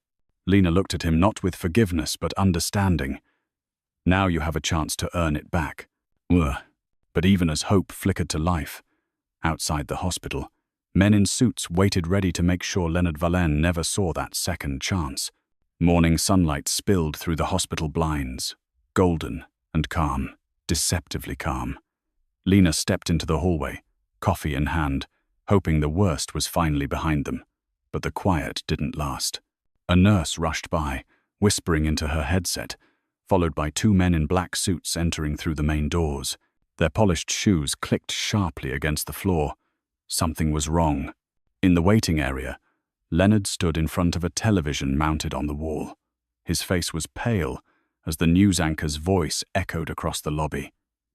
Lena looked at him not with forgiveness but understanding. "Now you have a chance to earn it back." Ugh. But even as hope flickered to life, outside the hospital, men in suits waited ready to make sure Leonard Valin never saw that second chance. Morning sunlight spilled through the hospital blinds, golden and calm, deceptively calm. Lena stepped into the hallway, coffee in hand, hoping the worst was finally behind them. But the quiet didn't last. A nurse rushed by, whispering into her headset, followed by two men in black suits entering through the main doors. Their polished shoes clicked sharply against the floor. Something was wrong. In the waiting area, Leonard stood in front of a television mounted on the wall. His face was pale as the news anchor's voice echoed across the lobby.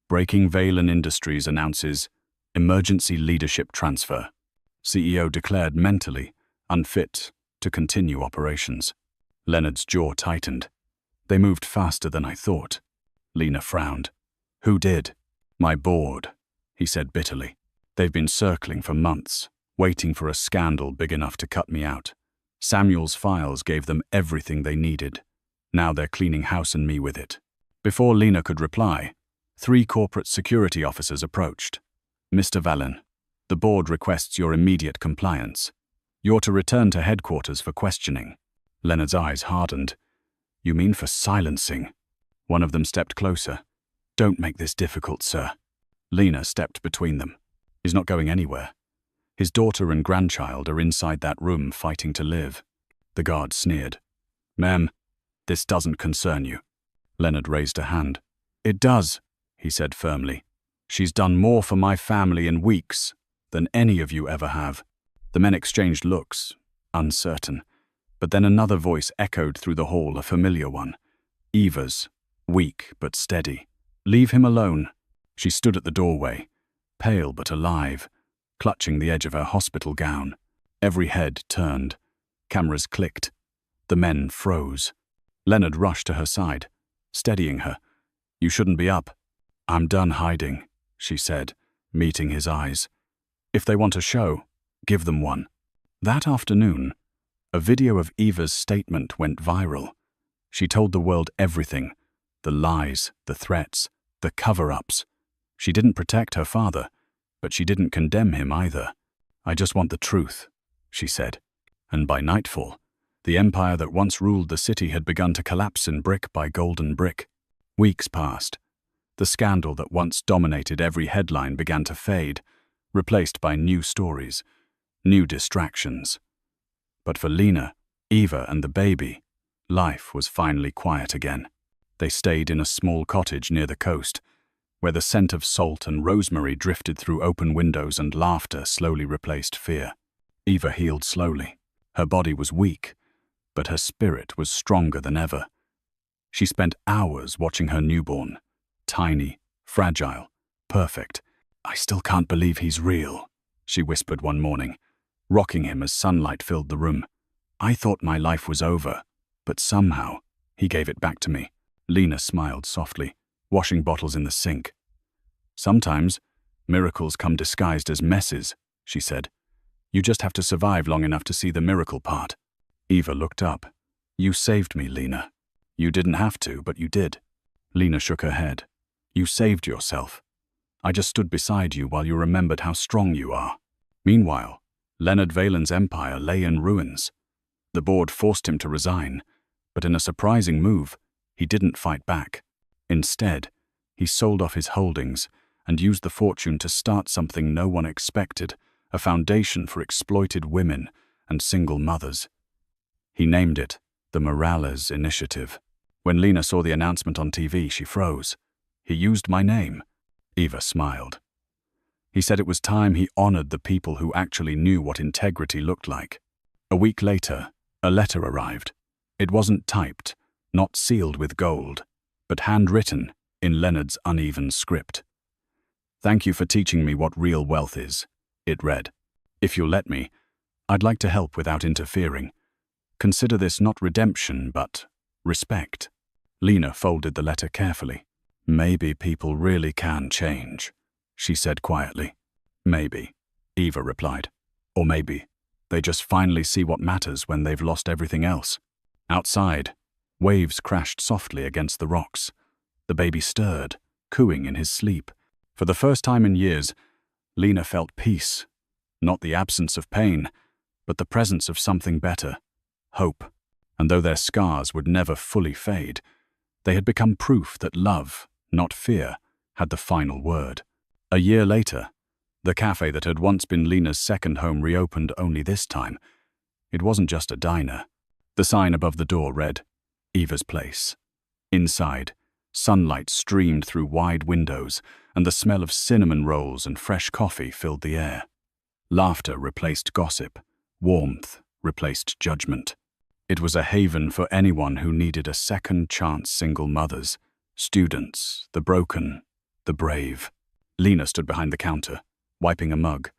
"Breaking Valen Industries announces emergency leadership transfer." CEO declared mentally unfit to continue operations. Leonard's jaw tightened. "They moved faster than I thought." Lena frowned. "Who did?" "My board," he said bitterly. "They've been circling for months, waiting for a scandal big enough to cut me out. Samuel's files gave them everything they needed. Now they're cleaning house and me with it." Before Lena could reply, 3 corporate security officers approached. "Mr. Valin, the board requests your immediate compliance. You're to return to headquarters for questioning." Leonard's eyes hardened. "You mean for silencing?" One of them stepped closer. "Don't make this difficult, sir." Lena stepped between them. "He's not going anywhere. His daughter and grandchild are inside that room fighting to live." The guard sneered. "Ma'am, This doesn't concern you. Leonard raised a hand. It does, he said firmly. She's done more for my family in weeks than any of you ever have. The men exchanged looks, uncertain. But then another voice echoed through the hall, a familiar one. Eva's, weak but steady. Leave him alone. She stood at the doorway, pale but alive, clutching the edge of her hospital gown. Every head turned. Cameras clicked. The men froze. Leonard rushed to her side, steadying her. You shouldn't be up. I'm done hiding, she said, meeting his eyes. If they want a show, give them one. That afternoon, a video of Eva's statement went viral. She told the world everything, the lies, the threats, the cover-ups. She didn't protect her father, but she didn't condemn him either. I just want the truth, she said. And by nightfall, the empire that once ruled the city had begun to collapse in brick by golden brick. Weeks passed. The scandal that once dominated every headline began to fade, replaced by new stories, new distractions. But for Lena, Eva, and the baby, life was finally quiet again. They stayed in a small cottage near the coast, where the scent of salt and rosemary drifted through open windows and laughter slowly replaced fear. Eva healed slowly. Her body was weak, but her spirit was stronger than ever. She spent hours watching her newborn, tiny, fragile, perfect. I still can't believe he's real, she whispered one morning, rocking him as sunlight filled the room. I thought my life was over, but somehow he gave it back to me. Lena smiled softly, washing bottles in the sink. Sometimes miracles come disguised as messes, she said. You just have to survive long enough to see the miracle part. Eva looked up. You saved me, Lena. You didn't have to, but you did. Lena shook her head. You saved yourself. I just stood beside you while you remembered how strong you are. Meanwhile, Leonard Valen's empire lay in ruins. The board forced him to resign, but in a surprising move, he didn't fight back. Instead, he sold off his holdings and used the fortune to start something no one expected, a foundation for exploited women and single mothers. He named it the Morales Initiative. When Lena saw the announcement on TV, she froze. He used my name. Eva smiled. He said it was time he honored the people who actually knew what integrity looked like. A week later, a letter arrived. It wasn't typed, not sealed with gold, but handwritten in Leonard's uneven script. Thank you for teaching me what real wealth is, it read. If you'll let me, I'd like to help without interfering. Consider this not redemption, but respect. Lena folded the letter carefully. Maybe people really can change, she said quietly. Maybe, Eva replied. Or maybe they just finally see what matters when they've lost everything else. Outside, waves crashed softly against the rocks. The baby stirred, cooing in his sleep. For the first time in years, Lena felt peace. Not the absence of pain, but the presence of something better. Hope. And though their scars would never fully fade, they had become proof that love, not fear, had the final word. A year later, the cafe that had once been Lena's second home reopened, only this time. It wasn't just a diner. The sign above the door read, Eva's Place. Inside, sunlight streamed through wide windows, and the smell of cinnamon rolls and fresh coffee filled the air. Laughter replaced gossip. Warmth replaced judgment. It was a haven for anyone who needed a second chance. Single mothers, students, the broken, the brave. Lena stood behind the counter, wiping a mug,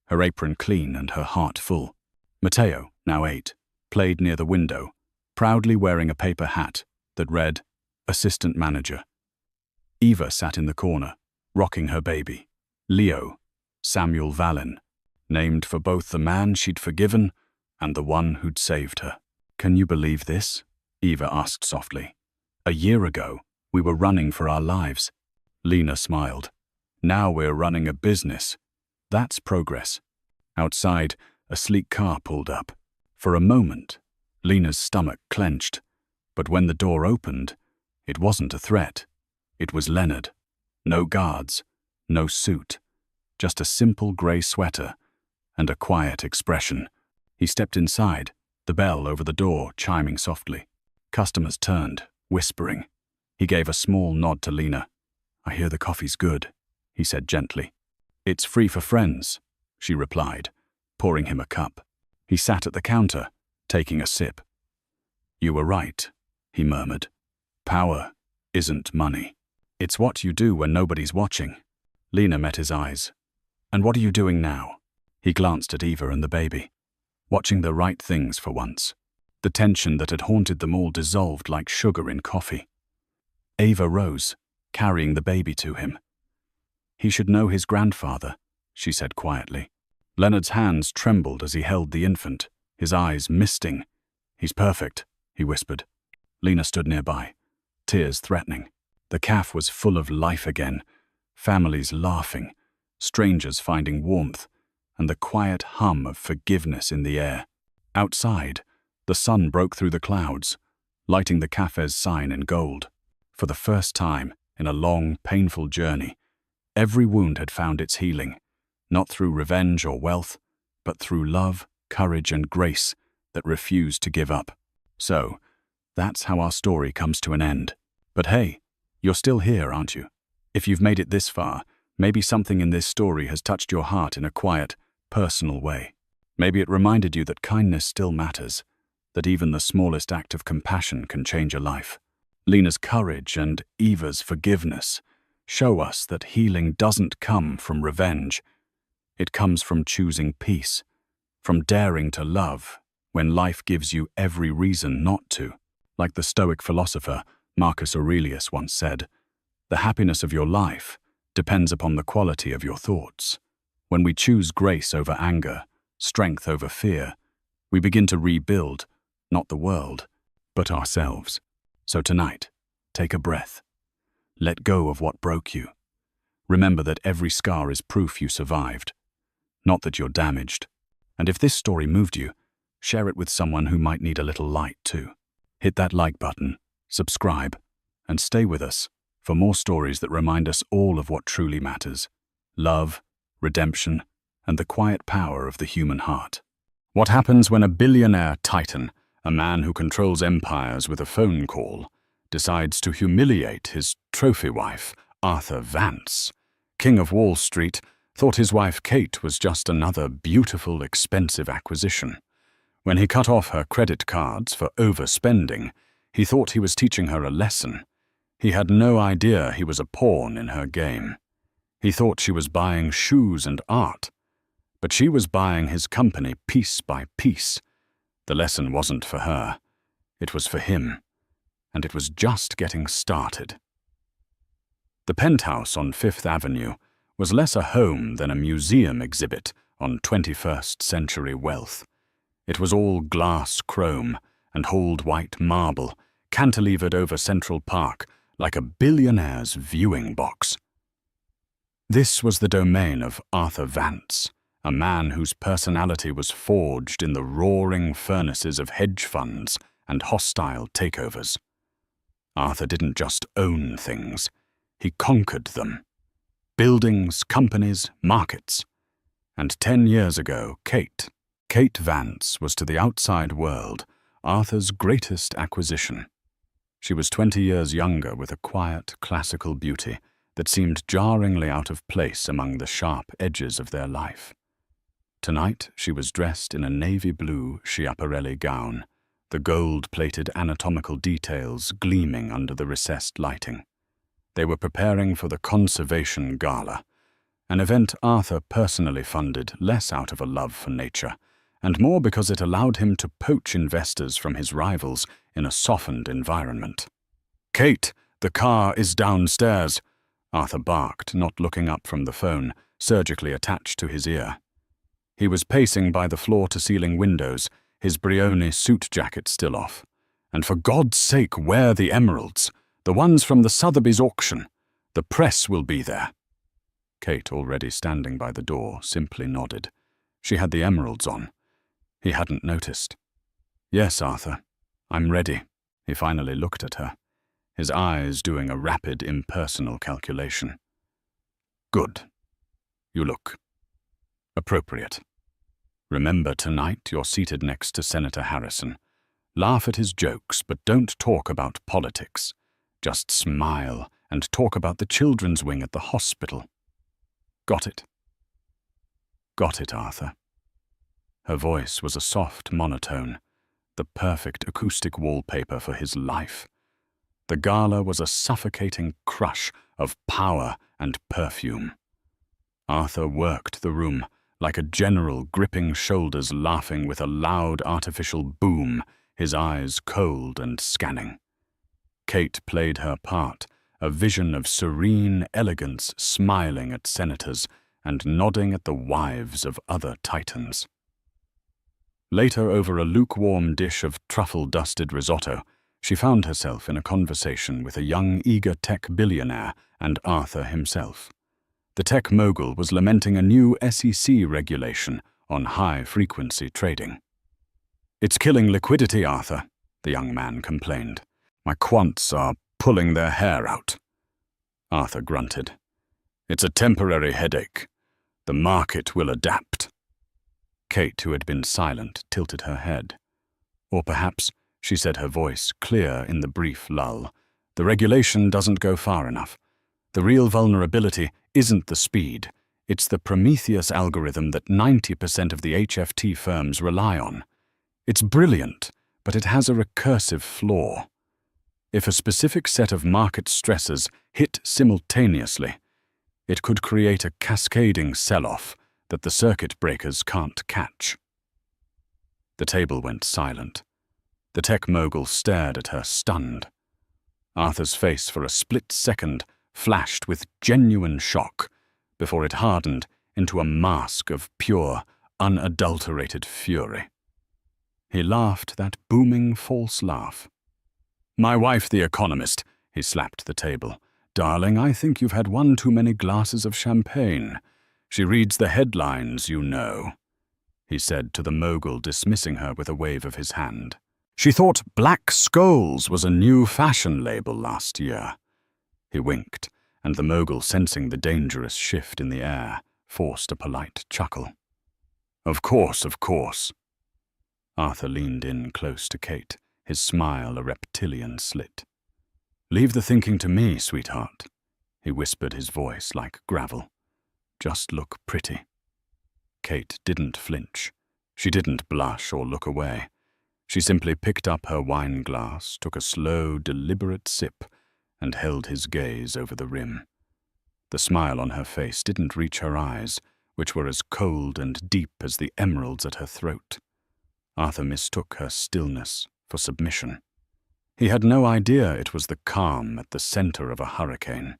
her apron clean and her heart full. Mateo, now 8, played near the window, proudly wearing a paper hat that read, Assistant Manager. Eva sat in the corner, rocking her baby. Leo, Samuel Valen, named for both the man she'd forgiven and the one who'd saved her. Can you believe this? Eva asked softly. A year ago, we were running for our lives. Lena smiled. Now we're running a business. That's progress. Outside, a sleek car pulled up. For a moment, Lena's stomach clenched. But when the door opened, it wasn't a threat. It was Leonard. No guards, no suit, just a simple gray sweater and a quiet expression. He stepped inside, the bell over the door chiming softly. Customers turned, whispering. He gave a small nod to Lena. "I hear the coffee's good," he said gently. "It's free for friends," she replied, pouring him a cup. He sat at the counter, taking a sip. "You were right," he murmured. "Power isn't money. It's what you do when nobody's watching." Lena met his eyes. "And what are you doing now?" He glanced at Eva and the baby. Watching the right things for once. The tension that had haunted them all dissolved like sugar in coffee. Eva rose, carrying the baby to him. "He should know his grandfather," she said quietly. Leonard's hands trembled as he held the infant, his eyes misting. "He's perfect," he whispered. Lena stood nearby, tears threatening. The calf was full of life again, families laughing, strangers finding warmth, and the quiet hum of forgiveness in the air. Outside, the sun broke through the clouds, lighting the cafe's sign in gold. For the first time in a long, painful journey, every wound had found its healing, not through revenge or wealth, but through love, courage, and grace that refused to give up. So, that's how our story comes to an end. But hey, you're still here, aren't you? If you've made it this far, maybe something in this story has touched your heart in a quiet, personal way. Maybe it reminded you that kindness still matters, that even the smallest act of compassion can change a life. Lena's courage and Eva's forgiveness show us that healing doesn't come from revenge. It comes from choosing peace, from daring to love when life gives you every reason not to. Like the Stoic philosopher Marcus Aurelius once said, "The happiness of your life depends upon the quality of your thoughts." When we choose grace over anger, strength over fear, we begin to rebuild, not the world, but ourselves. So tonight, take a breath. Let go of what broke you. Remember that every scar is proof you survived, not that you're damaged. And if this story moved you, share it with someone who might need a little light too. Hit that like button, subscribe, and stay with us for more stories that remind us all of what truly matters: love, redemption, and the quiet power of the human heart. What happens when a billionaire titan, a man who controls empires with a phone call, decides to humiliate his trophy wife, Arthur Vance? King of Wall Street thought his wife Kate was just another beautiful, expensive acquisition. When he cut off her credit cards for overspending, he thought he was teaching her a lesson. He had no idea he was a pawn in her game. He thought she was buying shoes and art, but she was buying his company piece by piece. The lesson wasn't for her. It was for him, and it was just getting started. The penthouse on Fifth Avenue was less a home than a museum exhibit on 21st century wealth. It was all glass chrome and hold white marble, cantilevered over Central Park like a billionaire's viewing box. This was the domain of Arthur Vance, a man whose personality was forged in the roaring furnaces of hedge funds and hostile takeovers. Arthur didn't just own things, he conquered them. Buildings, companies, markets. And 10 years ago, Kate Vance was to the outside world Arthur's greatest acquisition. She was 20 years younger with a quiet, classical beauty that seemed jarringly out of place among the sharp edges of their life. Tonight she was dressed in a navy blue Schiaparelli gown, the gold-plated anatomical details gleaming under the recessed lighting. They were preparing for the Conservation Gala, an event Arthur personally funded less out of a love for nature, and more because it allowed him to poach investors from his rivals in a softened environment. "Kate, the car is downstairs," Arthur barked, not looking up from the phone, surgically attached to his ear. He was pacing by the floor-to-ceiling windows, his Brioni suit jacket still off. "And for God's sake, wear the emeralds, the ones from the Sotheby's auction. The press will be there." Kate, already standing by the door, simply nodded. She had the emeralds on. He hadn't noticed. "Yes, Arthur, I'm ready." He finally looked at her, his eyes doing a rapid, impersonal calculation. "Good. You look appropriate. Remember, tonight you're seated next to Senator Harrison. Laugh at his jokes, but don't talk about politics. Just smile and talk about the children's wing at the hospital. Got it? Got it, Arthur. Her voice was a soft monotone, the perfect acoustic wallpaper for his life. The gala was a suffocating crush of power and perfume. Arthur worked the room like a general, gripping shoulders, laughing with a loud artificial boom, his eyes cold and scanning. Kate played her part, a vision of serene elegance, smiling at senators and nodding at the wives of other titans. Later, over a lukewarm dish of truffle-dusted risotto, she found herself in a conversation with a young, eager tech billionaire and Arthur himself. The tech mogul was lamenting a new SEC regulation on high-frequency trading. "It's killing liquidity, Arthur," the young man complained. "My quants are pulling their hair out." Arthur grunted. "It's a temporary headache. The market will adapt." Kate, who had been silent, tilted her head. "Or perhaps," she said, her voice clear in the brief lull, "the regulation doesn't go far enough. The real vulnerability isn't the speed. It's the Prometheus algorithm that 90% of the HFT firms rely on. It's brilliant, but it has a recursive flaw. If a specific set of market stresses hit simultaneously, it could create a cascading sell-off that the circuit breakers can't catch." The table went silent. The tech mogul stared at her, stunned. Arthur's face for a split second flashed with genuine shock before it hardened into a mask of pure, unadulterated fury. He laughed that booming false laugh. "My wife, the economist," he slapped the table. "Darling, I think you've had one too many glasses of champagne. She reads the headlines, you know," he said to the mogul, dismissing her with a wave of his hand. "She thought Black Skulls was a new fashion label last year." He winked, and the mogul, sensing the dangerous shift in the air, forced a polite chuckle. Of course. Arthur leaned in close to Kate, his smile a reptilian slit. "Leave the thinking to me, sweetheart," he whispered, his voice like gravel. "Just look pretty." Kate didn't flinch. She didn't blush or look away. She simply picked up her wine glass, took a slow, deliberate sip, and held his gaze over the rim. The smile on her face didn't reach her eyes, which were as cold and deep as the emeralds at her throat. Arthur mistook her stillness for submission. He had no idea it was the calm at the center of a hurricane.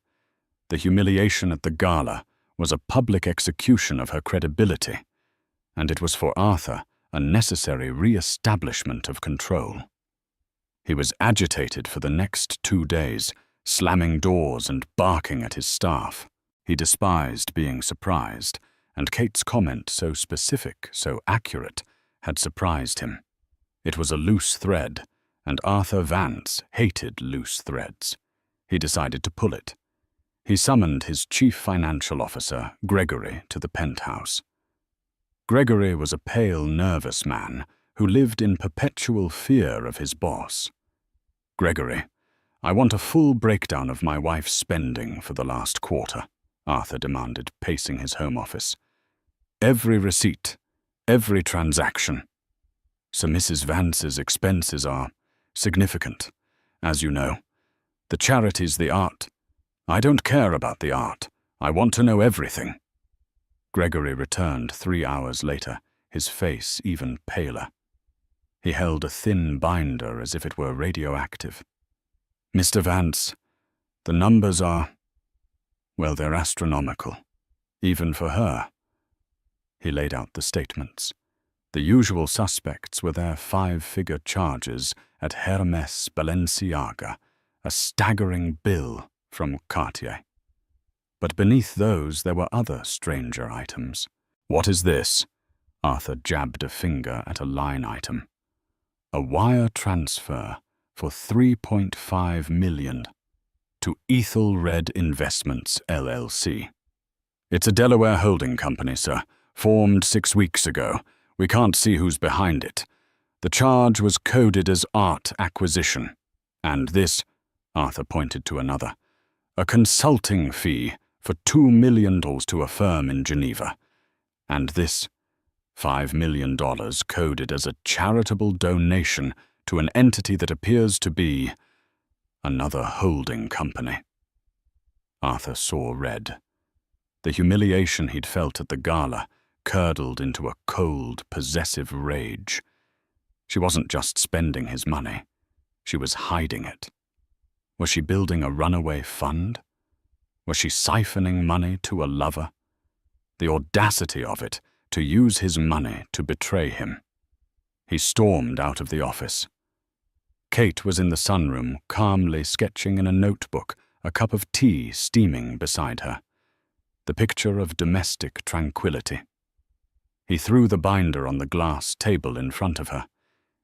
The humiliation at the gala was a public execution of her credibility, and it was for Arthur a necessary re-establishment of control. He was agitated for the next 2 days, slamming doors and barking at his staff. He despised being surprised, and Kate's comment, so specific, so accurate, had surprised him. It was a loose thread, and Arthur Vance hated loose threads. He decided to pull it. He summoned his chief financial officer, Gregory, to the penthouse. Gregory was a pale, nervous man who lived in perpetual fear of his boss. "Gregory, I want a full breakdown of my wife's spending for the last quarter," Arthur demanded, pacing his home office. "Every receipt, every transaction. So Mrs. Vance's expenses are significant, as you know. The charity's the art. I don't care about the art. I want to know everything." Gregory returned 3 hours later, his face even paler. He held a thin binder as if it were radioactive. "Mr. Vance, the numbers are, well, they're astronomical, even for her." He laid out the statements. The usual suspects were their 5-figure charges at Hermes Balenciaga, a staggering bill from Cartier. But beneath those there were other stranger items. "What is this?" Arthur jabbed a finger at a line item. "A wire transfer for $3.5 million to Ethelred Investments, LLC. It's a Delaware holding company, sir, formed 6 weeks ago. We can't see who's behind it. The charge was coded as art acquisition. And this, Arthur pointed to another, a consulting fee for $2 million to a firm in Geneva. And this, $5 million coded as a charitable donation to an entity that appears to be another holding company. Arthur saw red. The humiliation he'd felt at the gala curdled into a cold, possessive rage. She wasn't just spending his money. She was hiding it. Was she building a runaway fund? Was she siphoning money to a lover? The audacity of it, to use his money to betray him. He stormed out of the office. Kate was in the sunroom, calmly sketching in a notebook, a cup of tea steaming beside her. The picture of domestic tranquility. He threw the binder on the glass table in front of her.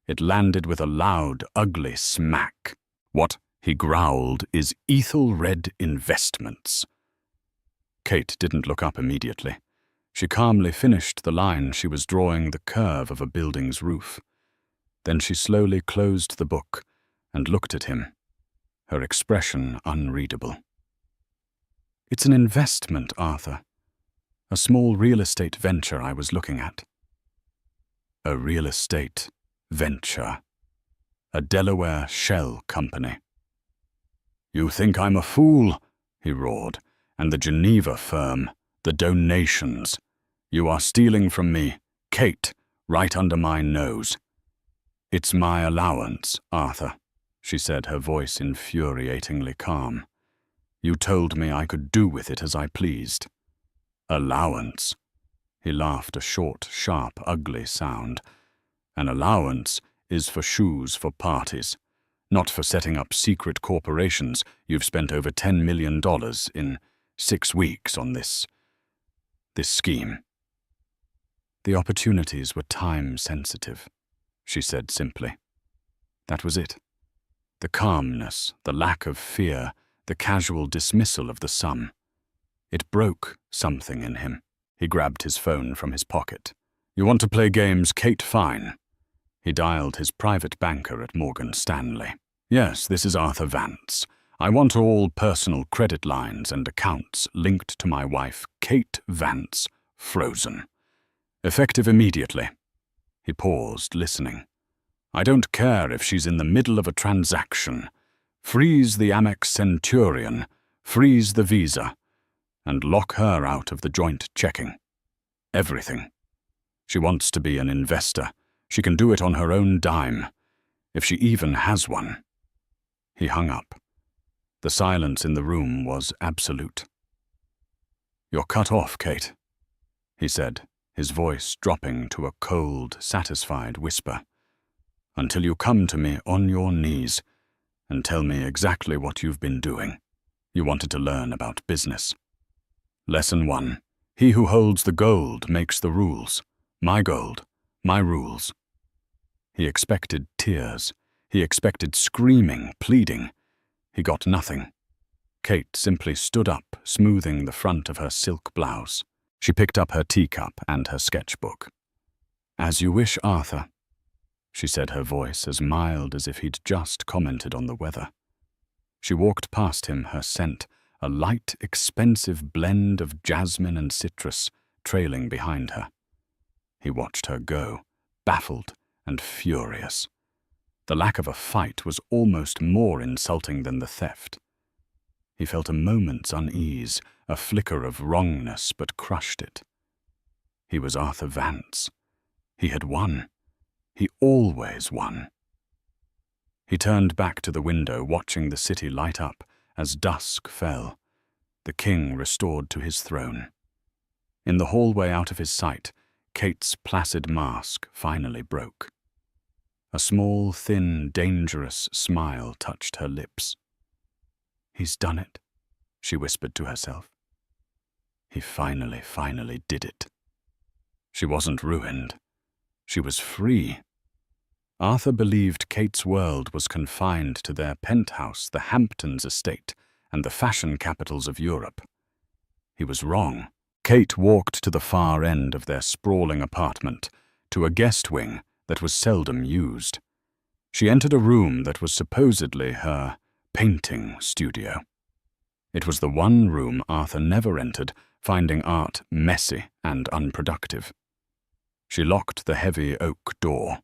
It landed with a loud, ugly smack. "What," he growled, "is Ethel Red Investments?" Kate didn't look up immediately. She calmly finished the line she was drawing the curve of a building's roof. Then she slowly closed the book and looked at him, her expression unreadable. "It's an investment, Arthur. A small real estate venture I was looking at." A real estate venture. A Delaware shell company. "You think I'm a fool?" he roared. "And the Geneva firm, the donations. You are stealing from me, Kate, right under my nose." "It's my allowance, Arthur," she said, her voice infuriatingly calm. "You told me I could do with it as I pleased." "Allowance?" He laughed, a short, sharp, ugly sound. "An allowance is for shoes for parties, not for setting up secret corporations. You've spent over $10 million in 6 weeks on this scheme." "The opportunities were time-sensitive," she said simply. That was it. The calmness, the lack of fear, the casual dismissal of the sum. It broke something in him. He grabbed his phone from his pocket. "You want to play games, Kate? Fine." He dialed his private banker at Morgan Stanley. "Yes, this is Arthur Vance. I want all personal credit lines and accounts linked to my wife, Kate Vance, frozen. Effective immediately." He paused, listening. "I don't care if she's in the middle of a transaction. Freeze the Amex Centurion, freeze the Visa, and lock her out of the joint checking. Everything. She wants to be an investor. She can do it on her own dime, if she even has one." He hung up. The silence in the room was absolute. "You're cut off, Kate," he said, his voice dropping to a cold, satisfied whisper. "Until you come to me on your knees and tell me exactly what you've been doing. You wanted to learn about business. Lesson 1. He who holds the gold makes the rules. My gold, my rules." He expected tears. He expected screaming, pleading. He got nothing. Kate simply stood up, smoothing the front of her silk blouse. She picked up her teacup and her sketchbook. "As you wish, Arthur," she said, her voice as mild as if he'd just commented on the weather. She walked past him, her scent, a light, expensive blend of jasmine and citrus, trailing behind her. He watched her go, baffled and furious. The lack of a fight was almost more insulting than the theft. He felt a moment's unease, a flicker of wrongness, but crushed it. He was Arthur Vance. He had won. He always won. He turned back to the window, watching the city light up as dusk fell, the king restored to his throne. In the hallway out of his sight, Kate's placid mask finally broke. A small, thin, dangerous smile touched her lips. "He's done it," she whispered to herself. He finally did it. She wasn't ruined. She was free. Arthur believed Kate's world was confined to their penthouse, the Hamptons estate, and the fashion capitals of Europe. He was wrong. Kate walked to the far end of their sprawling apartment, to a guest wing that was seldom used. She entered a room that was supposedly her painting studio. It was the one room Arthur never entered, finding art messy and unproductive. She locked the heavy oak door.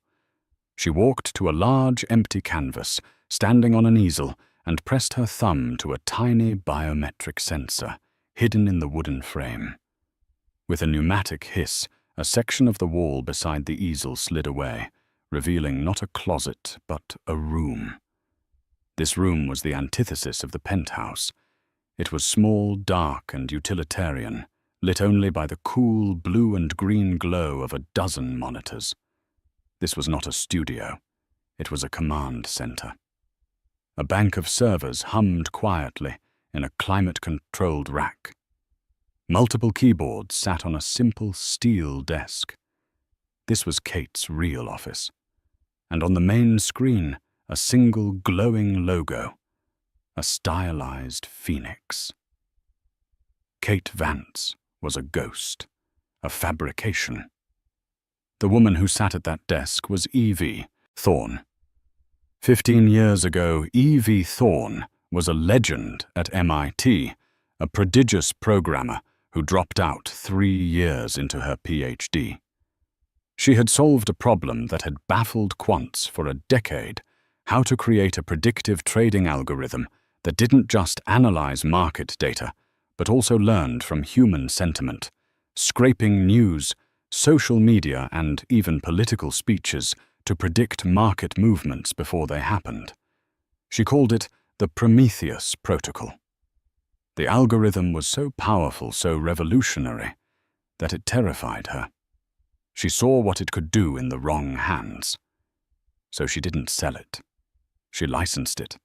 She walked to a large empty canvas, standing on an easel, and pressed her thumb to a tiny biometric sensor hidden in the wooden frame. With a pneumatic hiss, a section of the wall beside the easel slid away, revealing not a closet, but a room. This room was the antithesis of the penthouse. It was small, dark, and utilitarian, lit only by the cool blue and green glow of a dozen monitors. This was not a studio. It was a command center. A bank of servers hummed quietly in a climate-controlled rack. Multiple keyboards sat on a simple steel desk. This was Kate's real office. And on the main screen, a single glowing logo, a stylized phoenix. Kate Vance was a ghost, a fabrication. The woman who sat at that desk was Evie Thorne. 15 years ago, Evie Thorne was a legend at MIT, a prodigious programmer who dropped out 3 years into her PhD. She had solved a problem that had baffled quants for a decade: how to create a predictive trading algorithm that didn't just analyze market data, but also learned from human sentiment, scraping news, social media, and even political speeches to predict market movements before they happened. She called it the Prometheus Protocol. The algorithm was so powerful, so revolutionary, that it terrified her. She saw what it could do in the wrong hands. So she didn't sell it. She licensed it.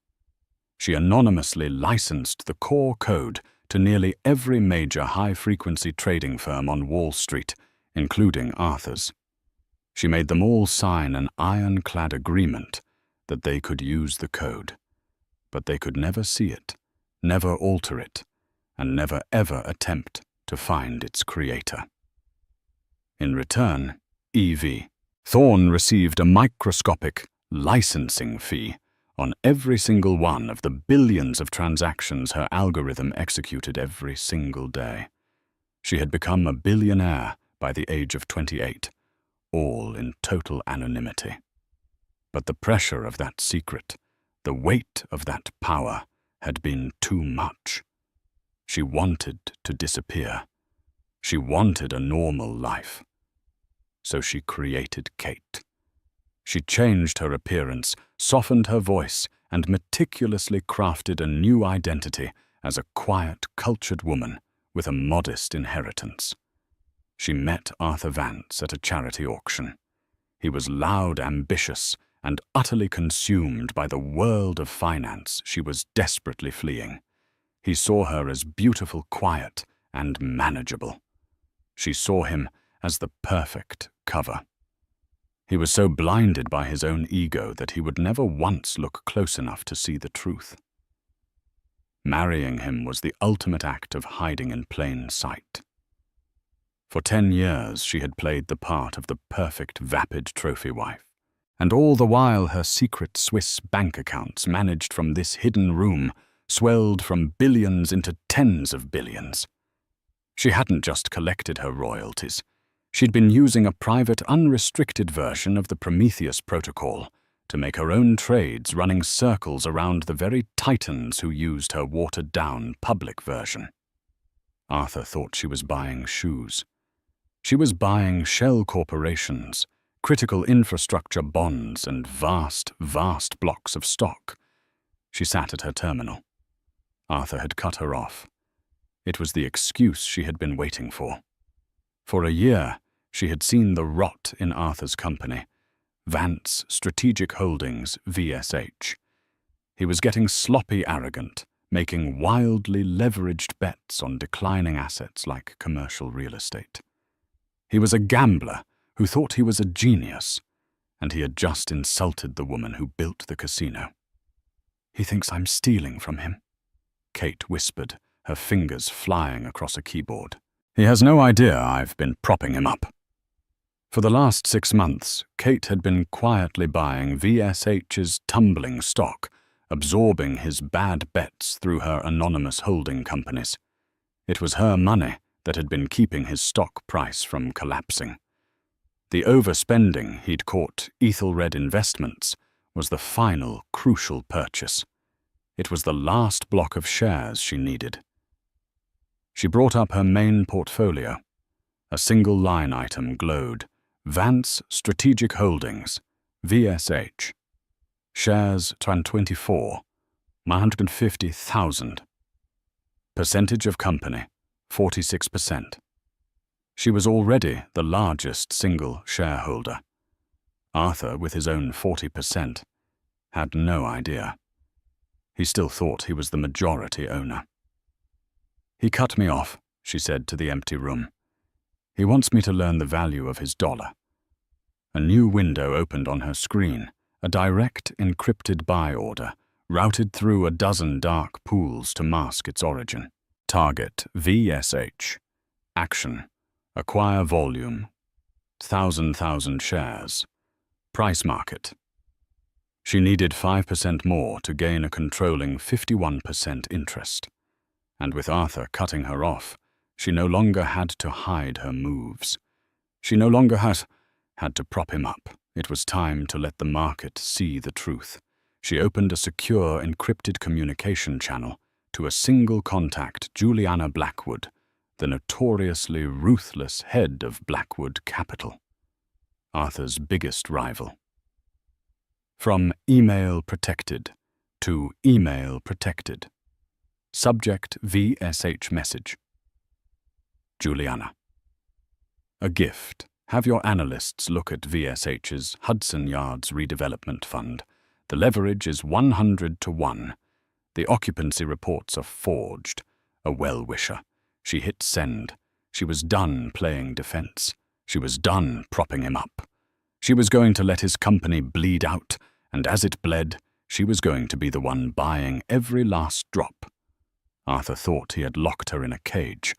She anonymously licensed the core code to nearly every major high-frequency trading firm on Wall Street, including Arthur's. She made them all sign an ironclad agreement that they could use the code, but they could never see it, never alter it, and never ever attempt to find its creator. In return, Evie Thorne received a microscopic licensing fee on every single one of the billions of transactions her algorithm executed every single day. She had become a billionaire by the age of 28, all in total anonymity. But the pressure of that secret, the weight of that power, had been too much. She wanted to disappear. She wanted a normal life. So she created Kate. She changed her appearance, softened her voice, and meticulously crafted a new identity as a quiet, cultured woman with a modest inheritance. She met Arthur Vance at a charity auction. He was loud, ambitious, and utterly consumed by the world of finance she was desperately fleeing. He saw her as beautiful, quiet, and manageable. She saw him as the perfect cover. He was so blinded by his own ego that he would never once look close enough to see the truth. Marrying him was the ultimate act of hiding in plain sight. For 10 years she had played the part of the perfect vapid trophy wife, and all the while her secret Swiss bank accounts managed from this hidden room swelled from billions into tens of billions. She hadn't just collected her royalties. She'd been using a private, unrestricted version of the Prometheus Protocol to make her own trades, running circles around the very titans who used her watered-down public version. Arthur thought she was buying shoes. She was buying shell corporations, critical infrastructure bonds, and vast, vast blocks of stock. She sat at her terminal. Arthur had cut her off. It was the excuse she had been waiting for. For a year, she had seen the rot in Arthur's company, Vance Strategic Holdings, VSH. He was getting sloppy arrogant, making wildly leveraged bets on declining assets like commercial real estate. He was a gambler who thought he was a genius, and he had just insulted the woman who built the casino. "He thinks I'm stealing from him," Kate whispered, her fingers flying across a keyboard. "He has no idea I've been propping him up." For the last 6 months, Kate had been quietly buying VSH's tumbling stock, absorbing his bad bets through her anonymous holding companies. It was her money that had been keeping his stock price from collapsing. The overspending he'd caught Ethelred Investments was the final, crucial purchase. It was the last block of shares she needed. She brought up her main portfolio. A single line item glowed: Vance Strategic Holdings, VSH. Shares 24, 150,000. Percentage of company, 46%. She was already the largest single shareholder. Arthur, with his own 40%, had no idea. He still thought he was the majority owner. "He cut me off," she said to the empty room. "He wants me to learn the value of his dollar." A new window opened on her screen, a direct encrypted buy order, routed through a dozen dark pools to mask its origin. Target VSH. Action: acquire volume, 1,000 shares. Price market. She needed 5% more to gain a controlling 51% interest. And with Arthur cutting her off, she no longer had to hide her moves. She no longer had to prop him up. It was time to let the market see the truth. She opened a secure, encrypted communication channel to a single contact, Juliana Blackwood, the notoriously ruthless head of Blackwood Capital, Arthur's biggest rival. From email protected to email protected. Subject: VSH message. Juliana. A gift. Have your analysts look at VSH's Hudson Yards Redevelopment Fund. The leverage is 100 to 1. The occupancy reports are forged. A well-wisher. She hit send. She was done playing defense. She was done propping him up. She was going to let his company bleed out, and as it bled, she was going to be the one buying every last drop. Arthur thought he had locked her in a cage.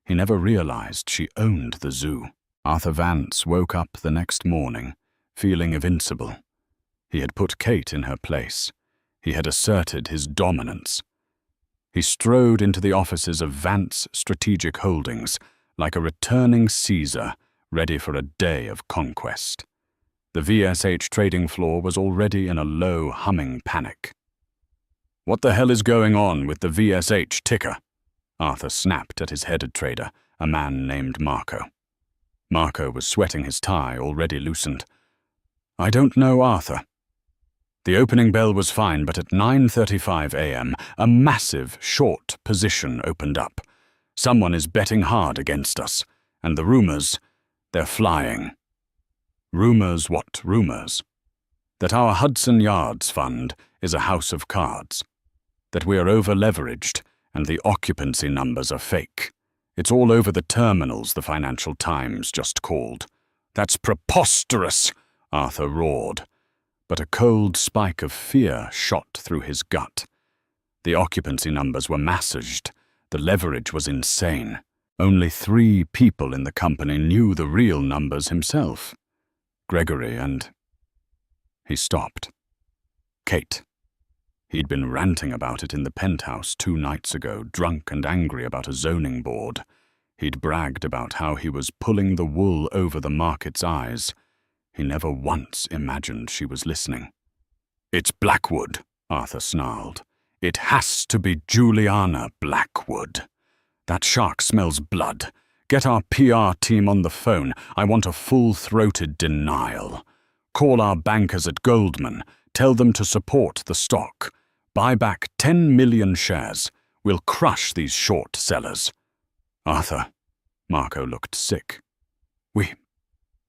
He never realized she owned the zoo. Arthur Vance woke up the next morning, feeling invincible. He had put Kate in her place. He had asserted his dominance. He strode into the offices of Vance Strategic Holdings like a returning Caesar, ready for a day of conquest. The VSH trading floor was already in a low, humming panic. "What the hell is going on with the VSH ticker?" Arthur snapped at his head trader, a man named Marco. Marco was sweating his tie, already loosened. "I don't know, Arthur." The opening bell was fine, but at 9:35 a.m., a massive, short position opened up. Someone is betting hard against us, and the rumors, they're flying. Rumors what rumors? That our Hudson Yards fund is a house of cards. That we are over-leveraged, and the occupancy numbers are fake. It's all over the terminals, the Financial Times just called. "That's preposterous," Arthur roared. But a cold spike of fear shot through his gut. The occupancy numbers were massaged. The leverage was insane. Only 3 people in the company knew the real numbers himself. Gregory and... He stopped. Kate. He'd been ranting about it in the penthouse 2 nights ago, drunk and angry about a zoning board. He'd bragged about how he was pulling the wool over the market's eyes. He never once imagined she was listening. "It's Blackwood," Arthur snarled. "It has to be Juliana Blackwood. That shark smells blood. Get our PR team on the phone. I want a full-throated denial. Call our bankers at Goldman. Tell them to support the stock. Buy back 10 million shares. We'll crush these short sellers." "Arthur," Marco looked sick.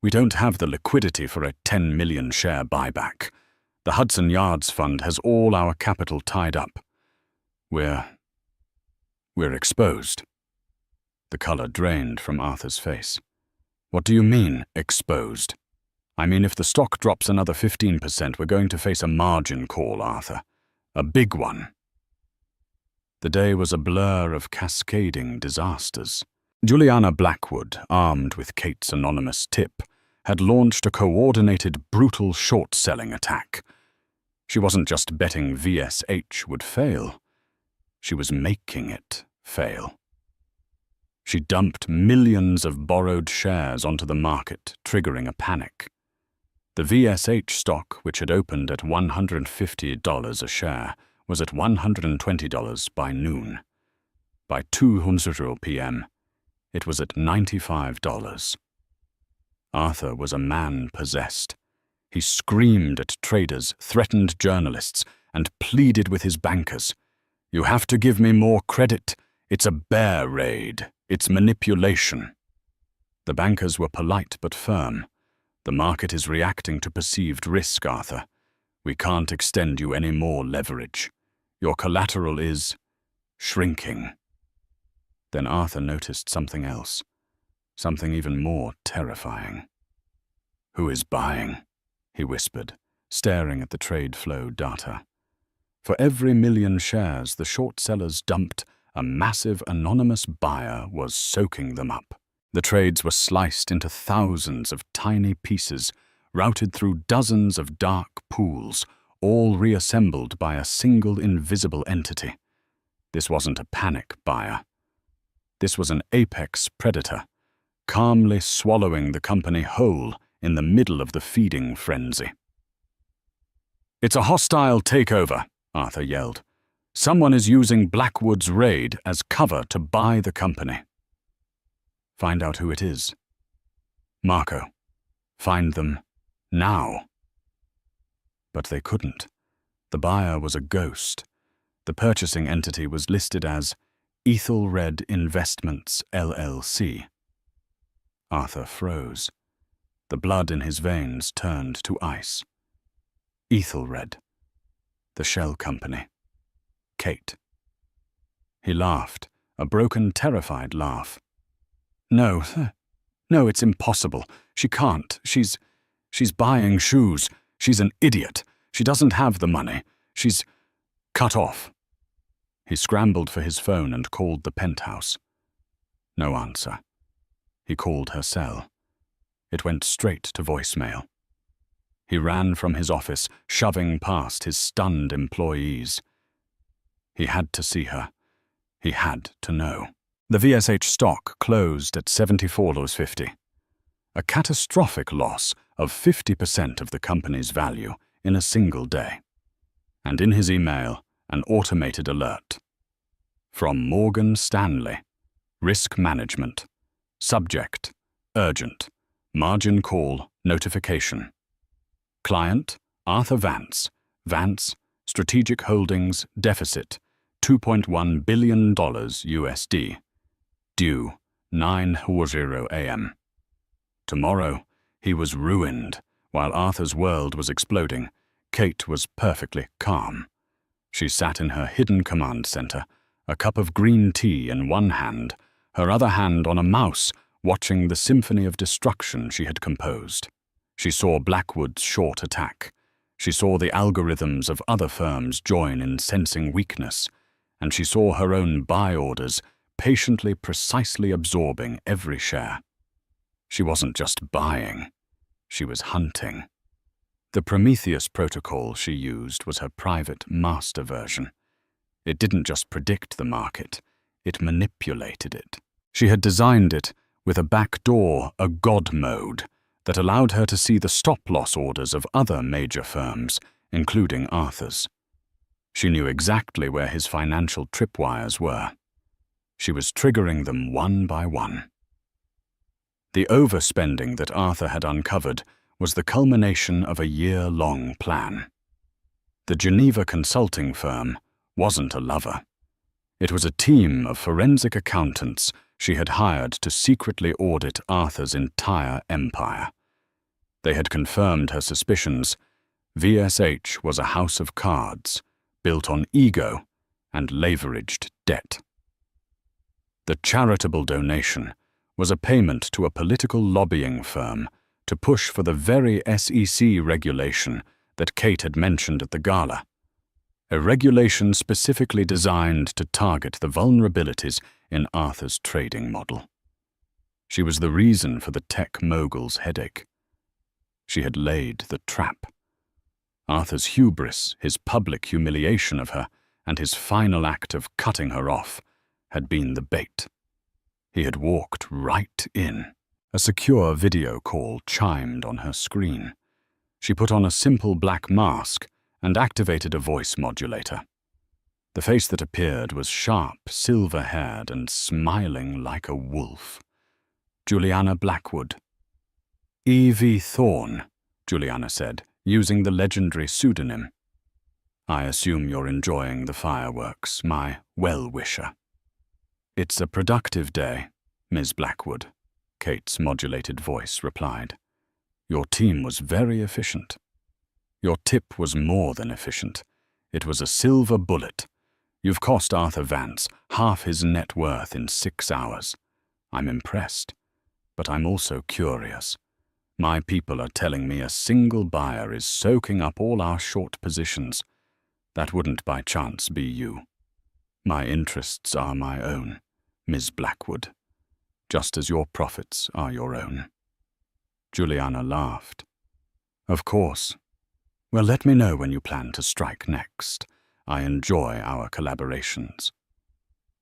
We don't have the liquidity for a 10 million share buyback. The Hudson Yards Fund has all our capital tied up. We're exposed." The color drained from Arthur's face. "What do you mean, exposed?" "I mean, if the stock drops another 15%, we're going to face a margin call, Arthur. A big one." The day was a blur of cascading disasters. Juliana Blackwood, armed with Kate's anonymous tip, had launched a coordinated, brutal short-selling attack. She wasn't just betting VSH would fail. She was making it fail. She dumped millions of borrowed shares onto the market, triggering a panic. The VSH stock, which had opened at $150 a share, was at $120 by noon. By 2:00 p.m., it was at $95. Arthur was a man possessed. He screamed at traders, threatened journalists, and pleaded with his bankers. "You have to give me more credit. It's a bear raid. It's manipulation." The bankers were polite but firm. "The market is reacting to perceived risk, Arthur. We can't extend you any more leverage. Your collateral is shrinking." Then Arthur noticed something else, something even more terrifying. "Who is buying?" he whispered, staring at the trade flow data. For every million shares the short sellers dumped, a massive anonymous buyer was soaking them up. The trades were sliced into thousands of tiny pieces, routed through dozens of dark pools, all reassembled by a single invisible entity. This wasn't a panic buyer. This was an apex predator, calmly swallowing the company whole in the middle of the feeding frenzy. "It's a hostile takeover," Arthur yelled. "Someone is using Blackwood's raid as cover to buy the company." "Find out who it is. Marco, find them now." But they couldn't. The buyer was a ghost. The purchasing entity was listed as Ethelred Investments, LLC. Arthur froze. The blood in his veins turned to ice. Ethelred. The shell company. Kate. He laughed, a broken, terrified laugh. No, it's impossible. She can't. She's buying shoes. She's an idiot. She doesn't have the money. She's cut off." He scrambled for his phone and called the penthouse. No answer. He called her cell. It went straight to voicemail. He ran from his office, shoving past his stunned employees. He had to see her. He had to know. The VSH stock closed at $74.50. A catastrophic loss of 50% of the company's value in a single day. And in his email, an automated alert. From Morgan Stanley. Risk Management. Subject. Urgent. Margin call notification. Client, Arthur Vance. Vance, Strategic Holdings, deficit, $2.1 billion USD. Due, 9:00 a.m. Tomorrow, he was ruined. While Arthur's world was exploding, Kate was perfectly calm. She sat in her hidden command center, a cup of green tea in one hand, her other hand on a mouse, watching the symphony of destruction she had composed. She saw Blackwood's short attack. She saw the algorithms of other firms join in sensing weakness, and she saw her own buy orders patiently, precisely absorbing every share. She wasn't just buying, she was hunting. The Prometheus protocol she used was her private master version. It didn't just predict the market, it manipulated it. She had designed it with a backdoor, a God mode, that allowed her to see the stop-loss orders of other major firms, including Arthur's. She knew exactly where his financial tripwires were. She was triggering them one by one. The overspending that Arthur had uncovered was the culmination of a year-long plan. The Geneva consulting firm wasn't a lover. It was a team of forensic accountants she had hired to secretly audit Arthur's entire empire. They had confirmed her suspicions. VSH was a house of cards, built on ego and leveraged debt. The charitable donation was a payment to a political lobbying firm to push for the very SEC regulation that Kate had mentioned at the gala, a regulation specifically designed to target the vulnerabilities in Arthur's trading model. She was the reason for the tech mogul's headache. She had laid the trap. Arthur's hubris, his public humiliation of her, and his final act of cutting her off had been the bait. He had walked right in. A secure video call chimed on her screen. She put on a simple black mask and activated a voice modulator. The face that appeared was sharp, silver-haired, and smiling like a wolf. Juliana Blackwood. "Evie Thorne," Juliana said, using the legendary pseudonym. "I assume you're enjoying the fireworks, my well-wisher." "It's a productive day, Ms. Blackwood," Kate's modulated voice replied. "Your team was very efficient. Your tip was more than efficient. It was a silver bullet. You've cost Arthur Vance half his net worth in 6 hours. I'm impressed, but I'm also curious. My people are telling me a single buyer is soaking up all our short positions. That wouldn't by chance be you. My interests are my own, Ms. Blackwood, just as your profits are your own." Juliana laughed. "Of course. Well, let me know when you plan to strike next. I enjoy our collaborations."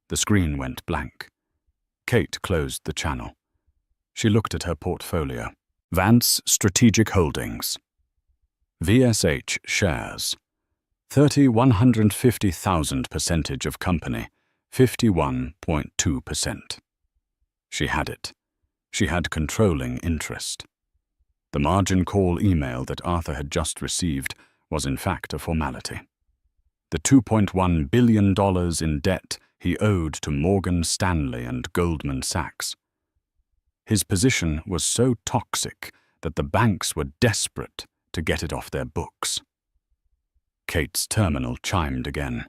The screen went blank. Kate closed the channel. She looked at her portfolio. Vance Strategic Holdings. VSH shares. 150,000 percentage of company, 51.2%. She had it. She had controlling interest. The margin call email that Arthur had just received was in fact a formality. The $2.1 billion in debt he owed to Morgan Stanley and Goldman Sachs. His position was so toxic that the banks were desperate to get it off their books. Kate's terminal chimed again.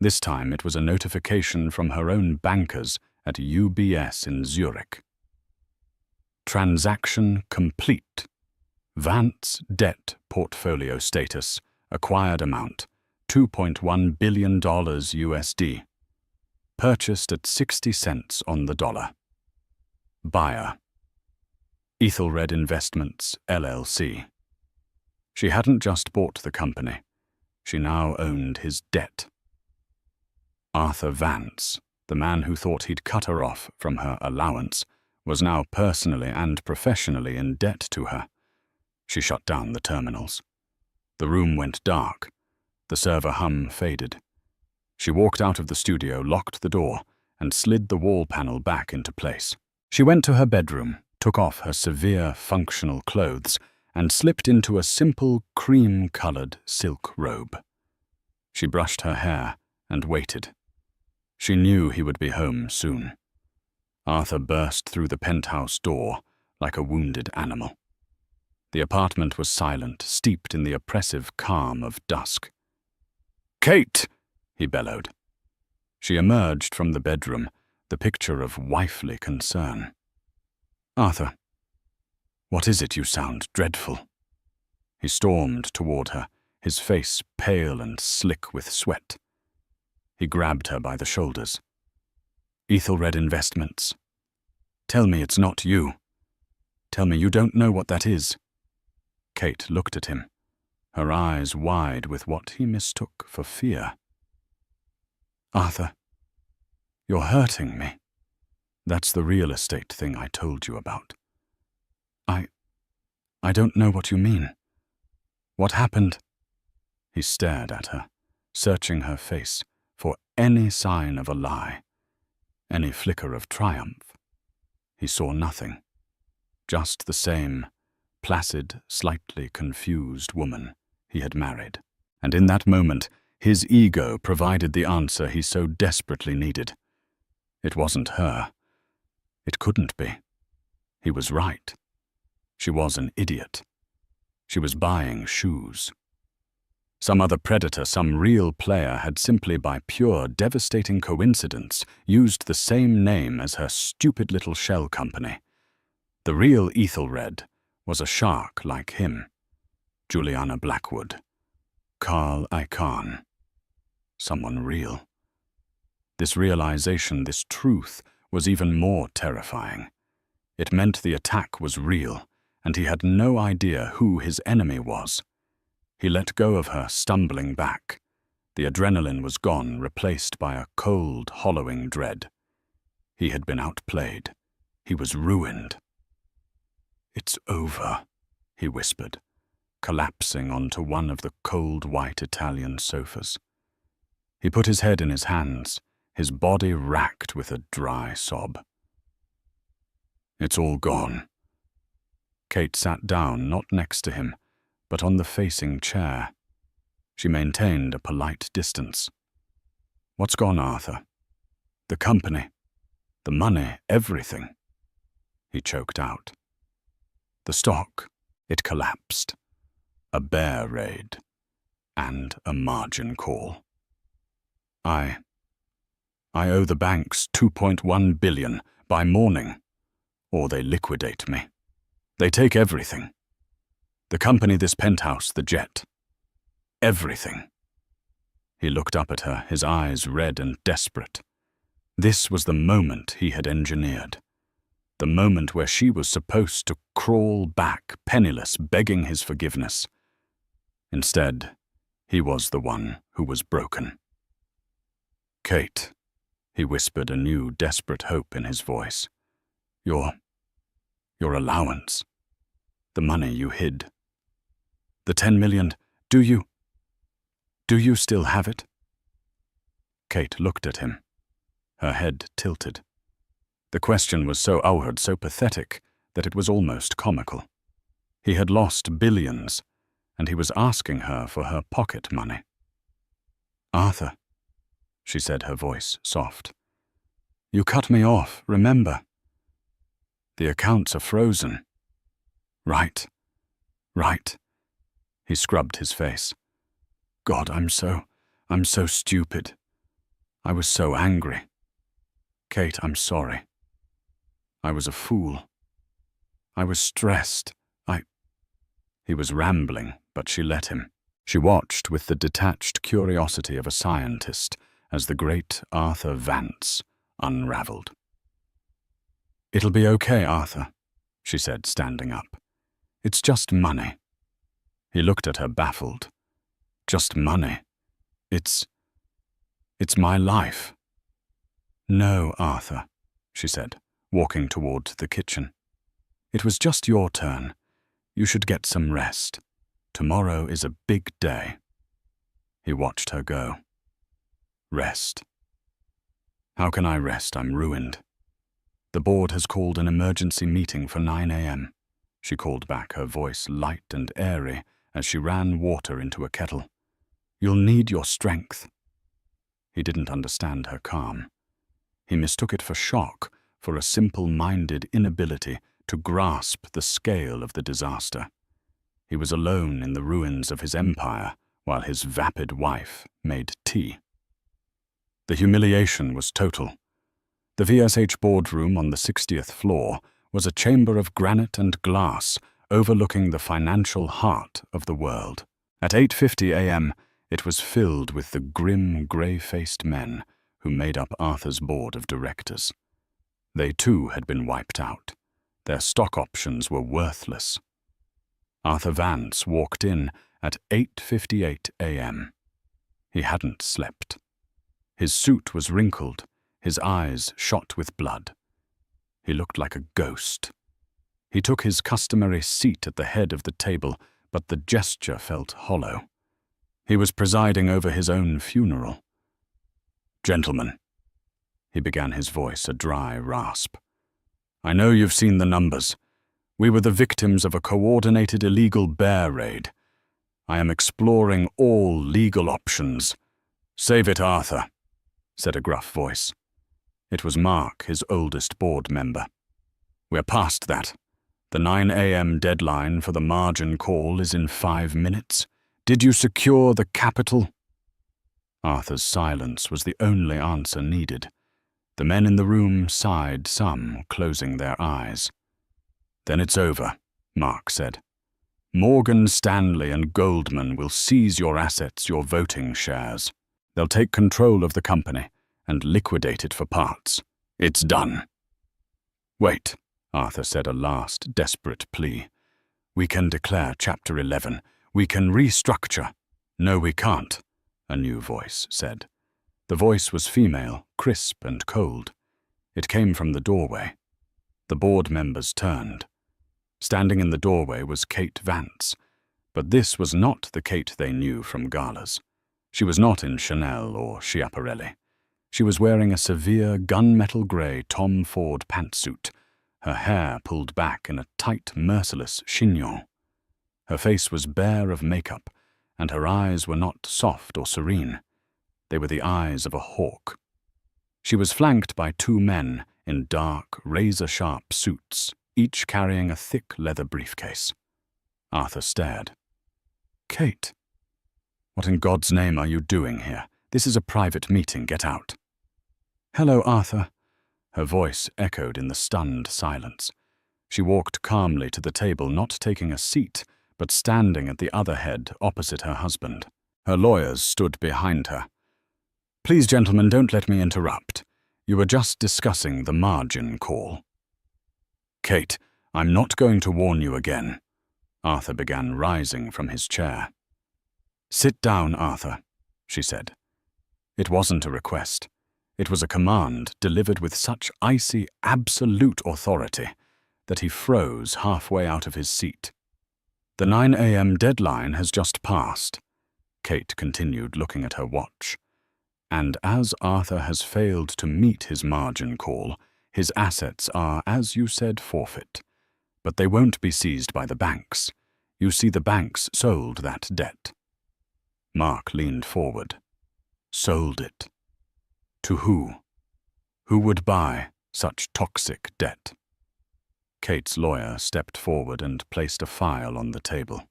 This time it was a notification from her own bankers at UBS in Zurich. Transaction complete. Vance debt portfolio status, acquired amount, $2.1 billion USD. Purchased at 60 cents on the dollar. Buyer. Ethelred Investments, LLC. She hadn't just bought the company. She now owned his debt. Arthur Vance, the man who thought he'd cut her off from her allowance, was now personally and professionally in debt to her. She shut down the terminals. The room went dark. The server hum faded. She walked out of the studio, locked the door, and slid the wall panel back into place. She went to her bedroom, took off her severe functional clothes, and slipped into a simple cream-colored silk robe. She brushed her hair and waited. She knew he would be home soon. Arthur burst through the penthouse door like a wounded animal. The apartment was silent, steeped in the oppressive calm of dusk. "Kate!" he bellowed. She emerged from the bedroom, the picture of wifely concern. "Arthur, what is it? You sound dreadful." He stormed toward her, his face pale and slick with sweat. He grabbed her by the shoulders. "Ethelred Investments. Tell me it's not you. Tell me you don't know what that is." Kate looked at him, her eyes wide with what he mistook for fear. "Arthur, you're hurting me. That's the real estate thing I told you about. I don't know what you mean. What happened?" He stared at her, searching her face for any sign of a lie, any flicker of triumph. He saw nothing, just the same placid, slightly confused woman he had married. And in that moment, his ego provided the answer he so desperately needed. It wasn't her. It couldn't be. He was right. She was an idiot. She was buying shoes. Some other predator, some real player, had simply by pure, devastating coincidence used the same name as her stupid little shell company. The real Ethelred was a shark like him. Juliana Blackwood. Carl Icahn. Someone real. This realization, this truth, was even more terrifying. It meant the attack was real, and he had no idea who his enemy was. He let go of her, stumbling back. The adrenaline was gone, replaced by a cold, hollowing dread. He had been outplayed. He was ruined. "It's over," he whispered, collapsing onto one of the cold white Italian sofas. He put his head in his hands, his body racked with a dry sob. "It's all gone." Kate sat down, not next to him, but on the facing chair. She maintained a polite distance. "What's gone, Arthur?" "The company, the money, everything," he choked out. "The stock, it collapsed. A bear raid, and a margin call. I owe the banks $2.1 billion by morning, or they liquidate me. They take everything. The company, this penthouse, the jet. Everything." He looked up at her, his eyes red and desperate. This was the moment he had engineered. The moment where she was supposed to crawl back, penniless, begging his forgiveness. Instead, he was the one who was broken. "Kate," he whispered, a new, desperate hope in his voice. Your allowance. The money you hid. The 10 million, do you still have it?" Kate looked at him, her head tilted. The question was so outward, so pathetic, that it was almost comical. He had lost billions, and he was asking her for her pocket money. "Arthur," she said, her voice soft. "You cut me off, remember? The accounts are frozen." Right. He scrubbed his face. "God, I'm so stupid. I was so angry. Kate, I'm sorry. I was a fool. I was stressed. He was rambling, but she let him. She watched with the detached curiosity of a scientist as the great Arthur Vance unraveled. "It'll be okay, Arthur," she said, standing up. "It's just money." He looked at her, baffled. "Just money? It's my life." "No, Arthur," she said, walking toward the kitchen. "It was just your turn. You should get some rest. Tomorrow is a big day." He watched her go. "Rest? How can I rest? I'm ruined. The board has called an emergency meeting for 9 a.m. She called back, her voice light and airy as she ran water into a kettle. "You'll need your strength." He didn't understand her calm. He mistook it for shock, for a simple-minded inability to grasp the scale of the disaster. He was alone in the ruins of his empire while his vapid wife made tea. The humiliation was total. The VSH boardroom on the 60th floor was a chamber of granite and glass overlooking the financial heart of the world. At 8:50 a.m., it was filled with the grim, grey-faced men who made up Arthur's board of directors. They too had been wiped out. Their stock options were worthless. Arthur Vance walked in at 8:58 a.m. He hadn't slept. His suit was wrinkled, his eyes shot with blood. He looked like a ghost. He took his customary seat at the head of the table, but the gesture felt hollow. He was presiding over his own funeral. "Gentlemen," he began, his voice a dry rasp. "I know you've seen the numbers. We were the victims of a coordinated illegal bear raid. I am exploring all legal options." "Save it, Arthur," said a gruff voice. It was Mark, his oldest board member. "We're past that. The 9 a.m. deadline for the margin call is in 5 minutes. Did you secure the capital?" Arthur's silence was the only answer needed. The men in the room sighed, some closing their eyes. "Then it's over," Mark said. "Morgan Stanley and Goldman will seize your assets, your voting shares. They'll take control of the company and liquidate it for parts. It's done." "Wait," Arthur said, a last desperate plea. We can declare Chapter 11. We can restructure. No, we can't, a new voice said. The voice was female, crisp and cold. It came from the doorway. The board members turned. Standing in the doorway was Kate Vance, but this was not the Kate they knew from galas. She was not in Chanel or Schiaparelli. She was wearing a severe gunmetal grey Tom Ford pantsuit, her hair pulled back in a tight, merciless chignon. Her face was bare of makeup, and her eyes were not soft or serene. They were the eyes of a hawk. She was flanked by two men in dark, razor-sharp suits, each carrying a thick leather briefcase. Arthur stared. "Kate, what in God's name are you doing here? This is a private meeting. Get out." "Hello, Arthur." Her voice echoed in the stunned silence. She walked calmly to the table, not taking a seat, but standing at the other head opposite her husband. Her lawyers stood behind her. "Please, gentlemen, don't let me interrupt. You were just discussing the margin call." "Kate, I'm not going to warn you again." Arthur began rising from his chair. "Sit down, Arthur," she said. It wasn't a request. It was a command delivered with such icy, absolute authority that he froze halfway out of his seat. "The 9 a.m. deadline has just passed," Kate continued, looking at her watch. "And as Arthur has failed to meet his margin call, his assets are, as you said, forfeit. But they won't be seized by the banks. You see, the banks sold that debt." Mark leaned forward. "Sold it? To who? Who would buy such toxic debt?" Kate's lawyer stepped forward and placed a file on the table.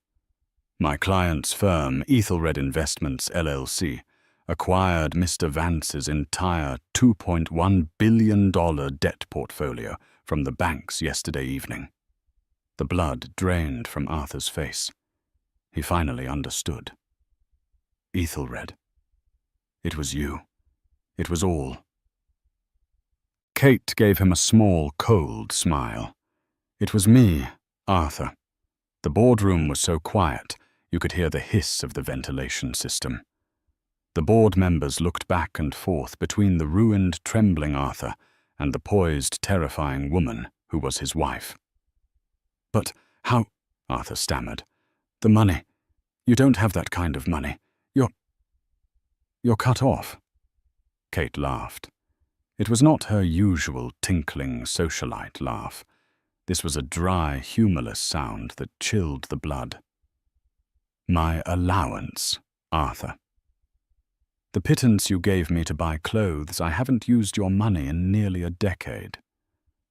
"My client's firm, Ethelred Investments, LLC, acquired Mr. Vance's entire $2.1 billion debt portfolio from the banks yesterday evening." The blood drained from Arthur's face. He finally understood. "Ethelred. It was you. It was all." Kate gave him a small, cold smile. "It was me, Arthur." The boardroom was so quiet, you could hear the hiss of the ventilation system. The board members looked back and forth between the ruined, trembling Arthur and the poised, terrifying woman who was his wife. "But how?" Arthur stammered. "The money. You don't have that kind of money. You're cut off." Kate laughed. It was not her usual tinkling socialite laugh. This was a dry, humorless sound that chilled the blood. "My allowance, Arthur. The pittance you gave me to buy clothes, I haven't used your money in nearly a decade.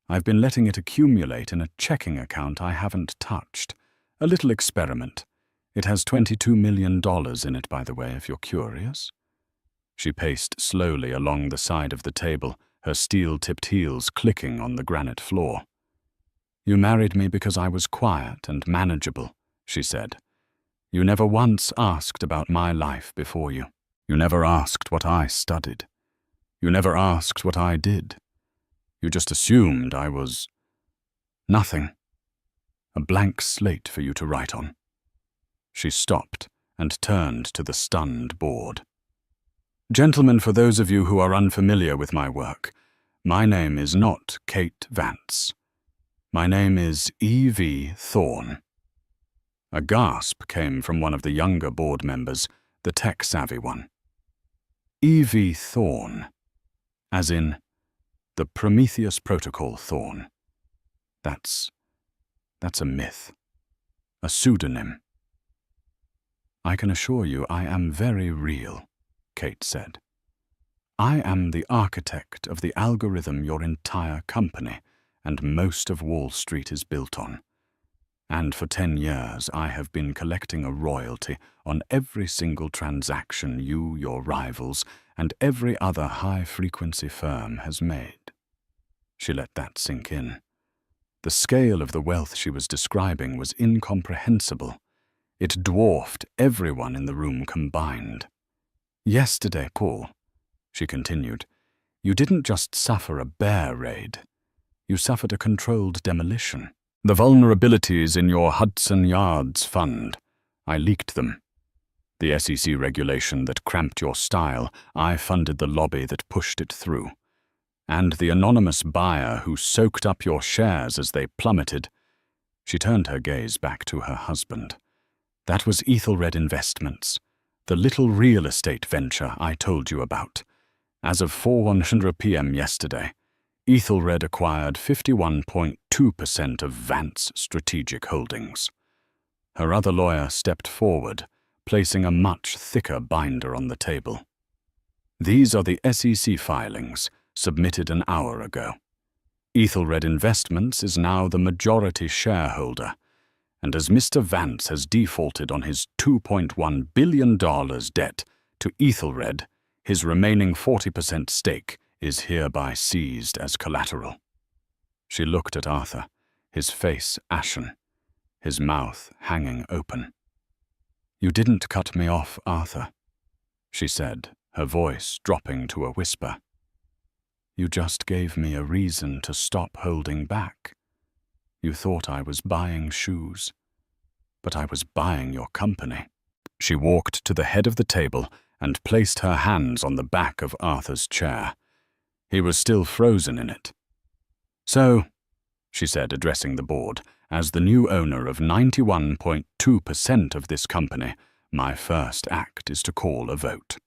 I've been letting it accumulate in a checking account I haven't touched. A little experiment. It has $22 million in it, by the way, if you're curious." She paced slowly along the side of the table, her steel-tipped heels clicking on the granite floor. "You married me because I was quiet and manageable," she said. "You never once asked about my life before you. You never asked what I studied. You never asked what I did. You just assumed I was nothing. A blank slate for you to write on." She stopped and turned to the stunned board. "Gentlemen, for those of you who are unfamiliar with my work, my name is not Kate Vance. My name is E.V. Thorne." A gasp came from one of the younger board members, the tech-savvy one. E.V. Thorne, as in the Prometheus Protocol Thorne. That's a myth, a pseudonym. "I can assure you I am very real," Kate said. "I am the architect of the algorithm your entire company and most of Wall Street is built on. And for 10 years I have been collecting a royalty on every single transaction you, your rivals, and every other high-frequency firm has made." She let that sink in. The scale of the wealth she was describing was incomprehensible. It dwarfed everyone in the room combined. "Yesterday, Paul," she continued, "you didn't just suffer a bear raid. You suffered a controlled demolition. The vulnerabilities in your Hudson Yards fund. I leaked them. The SEC regulation that cramped your style, I funded the lobby that pushed it through. And the anonymous buyer who soaked up your shares as they plummeted. She turned her gaze back to her husband. That was Ethelred Investments, the little real estate venture I told you about. As of 4:100 p.m. yesterday, Ethelred acquired 51.2% of Vance Strategic Holdings. Her other lawyer stepped forward, placing a much thicker binder on the table. These are the SEC filings, submitted an hour ago. Ethelred Investments is now the majority shareholder, and as Mr. Vance has defaulted on his $2.1 billion debt to Ethelred, his remaining 40% stake is hereby seized as collateral. She looked at Arthur, his face ashen, his mouth hanging open. "You didn't cut me off, Arthur," she said, her voice dropping to a whisper. "You just gave me a reason to stop holding back. You thought I was buying shoes, but I was buying your company." She walked to the head of the table and placed her hands on the back of Arthur's chair. He was still frozen in it. "So," she said, addressing the board, "as the new owner of 91.2% of this company, my first act is to call a vote.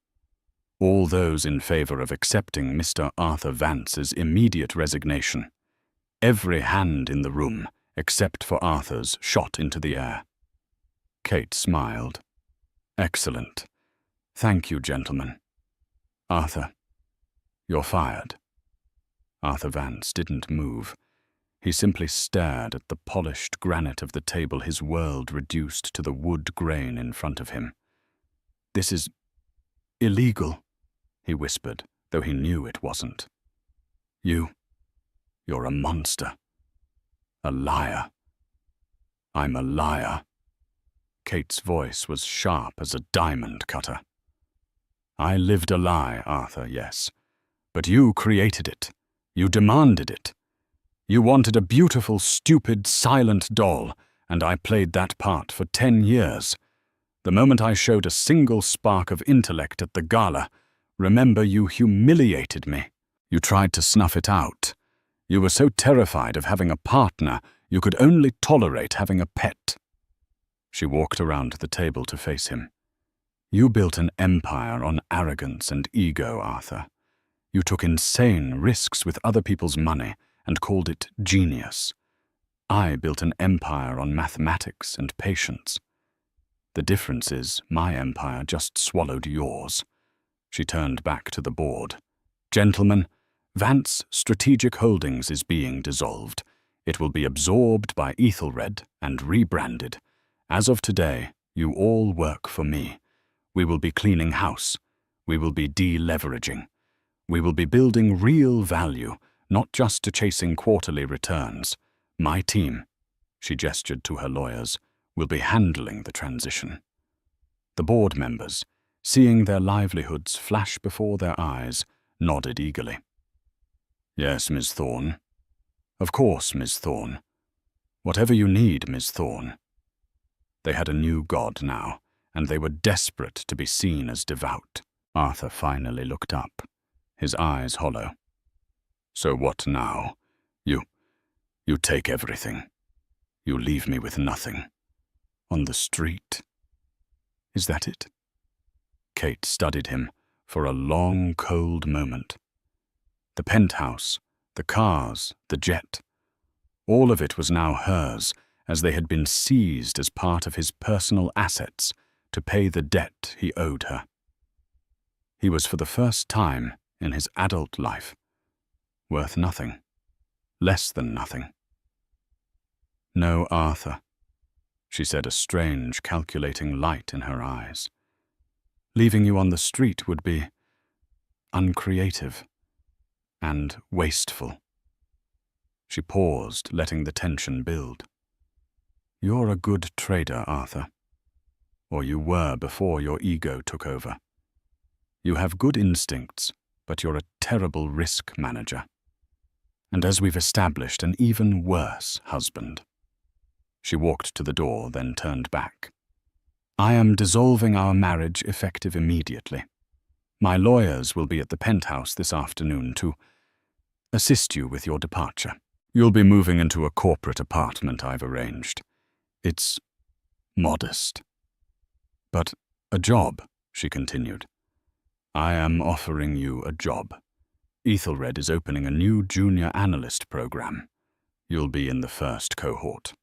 All those in favor of accepting Mr. Arthur Vance's immediate resignation. Every hand in the room, except for Arthur's, shot into the air." Kate smiled. "Excellent. Thank you, gentlemen. Arthur, you're fired." Arthur Vance didn't move. He simply stared at the polished granite of the table, his world reduced to the wood grain in front of him. "This is illegal," he whispered, though he knew it wasn't. You're a monster. A liar. I'm a liar." Kate's voice was sharp as a diamond cutter. "I lived a lie, Arthur, yes. But you created it. You demanded it. You wanted a beautiful, stupid, silent doll, and I played that part for 10 years. The moment I showed a single spark of intellect at the gala, remember, you humiliated me. You tried to snuff it out. You were so terrified of having a partner, you could only tolerate having a pet." She walked around the table to face him. "You built an empire on arrogance and ego, Arthur. You took insane risks with other people's money and called it genius. I built an empire on mathematics and patience. The difference is my empire just swallowed yours." She turned back to the board. "Gentlemen, Vance Strategic Holdings is being dissolved. It will be absorbed by Ethelred and rebranded. As of today, you all work for me. We will be cleaning house. We will be deleveraging. We will be building real value, not just to chasing quarterly returns. My team," she gestured to her lawyers, "will be handling the transition." The board members, seeing their livelihoods flash before their eyes, nodded eagerly. "Yes, Ms. Thorne. Of course, Ms. Thorne. Whatever you need, Ms. Thorne." They had a new god now, and they were desperate to be seen as devout. Arthur finally looked up, his eyes hollow. "So what now? You take everything. You leave me with nothing. On the street. Is that it?" Kate studied him for a long, cold moment. The penthouse, the cars, the jet, all of it was now hers, as they had been seized as part of his personal assets to pay the debt he owed her. He was for the first time in his adult life worth nothing, less than nothing. "No, Arthur," she said, a strange, calculating light in her eyes. "Leaving you on the street would be uncreative and wasteful." She paused, letting the tension build. "You're a good trader, Arthur. Or you were before your ego took over. You have good instincts, but you're a terrible risk manager. And as we've established, an even worse husband." She walked to the door, then turned back. "I am dissolving our marriage effective immediately. My lawyers will be at the penthouse this afternoon to assist you with your departure. You'll be moving into a corporate apartment I've arranged. It's modest. But a job," she continued. "I am offering you a job. Ethelred is opening a new junior analyst program. You'll be in the first cohort."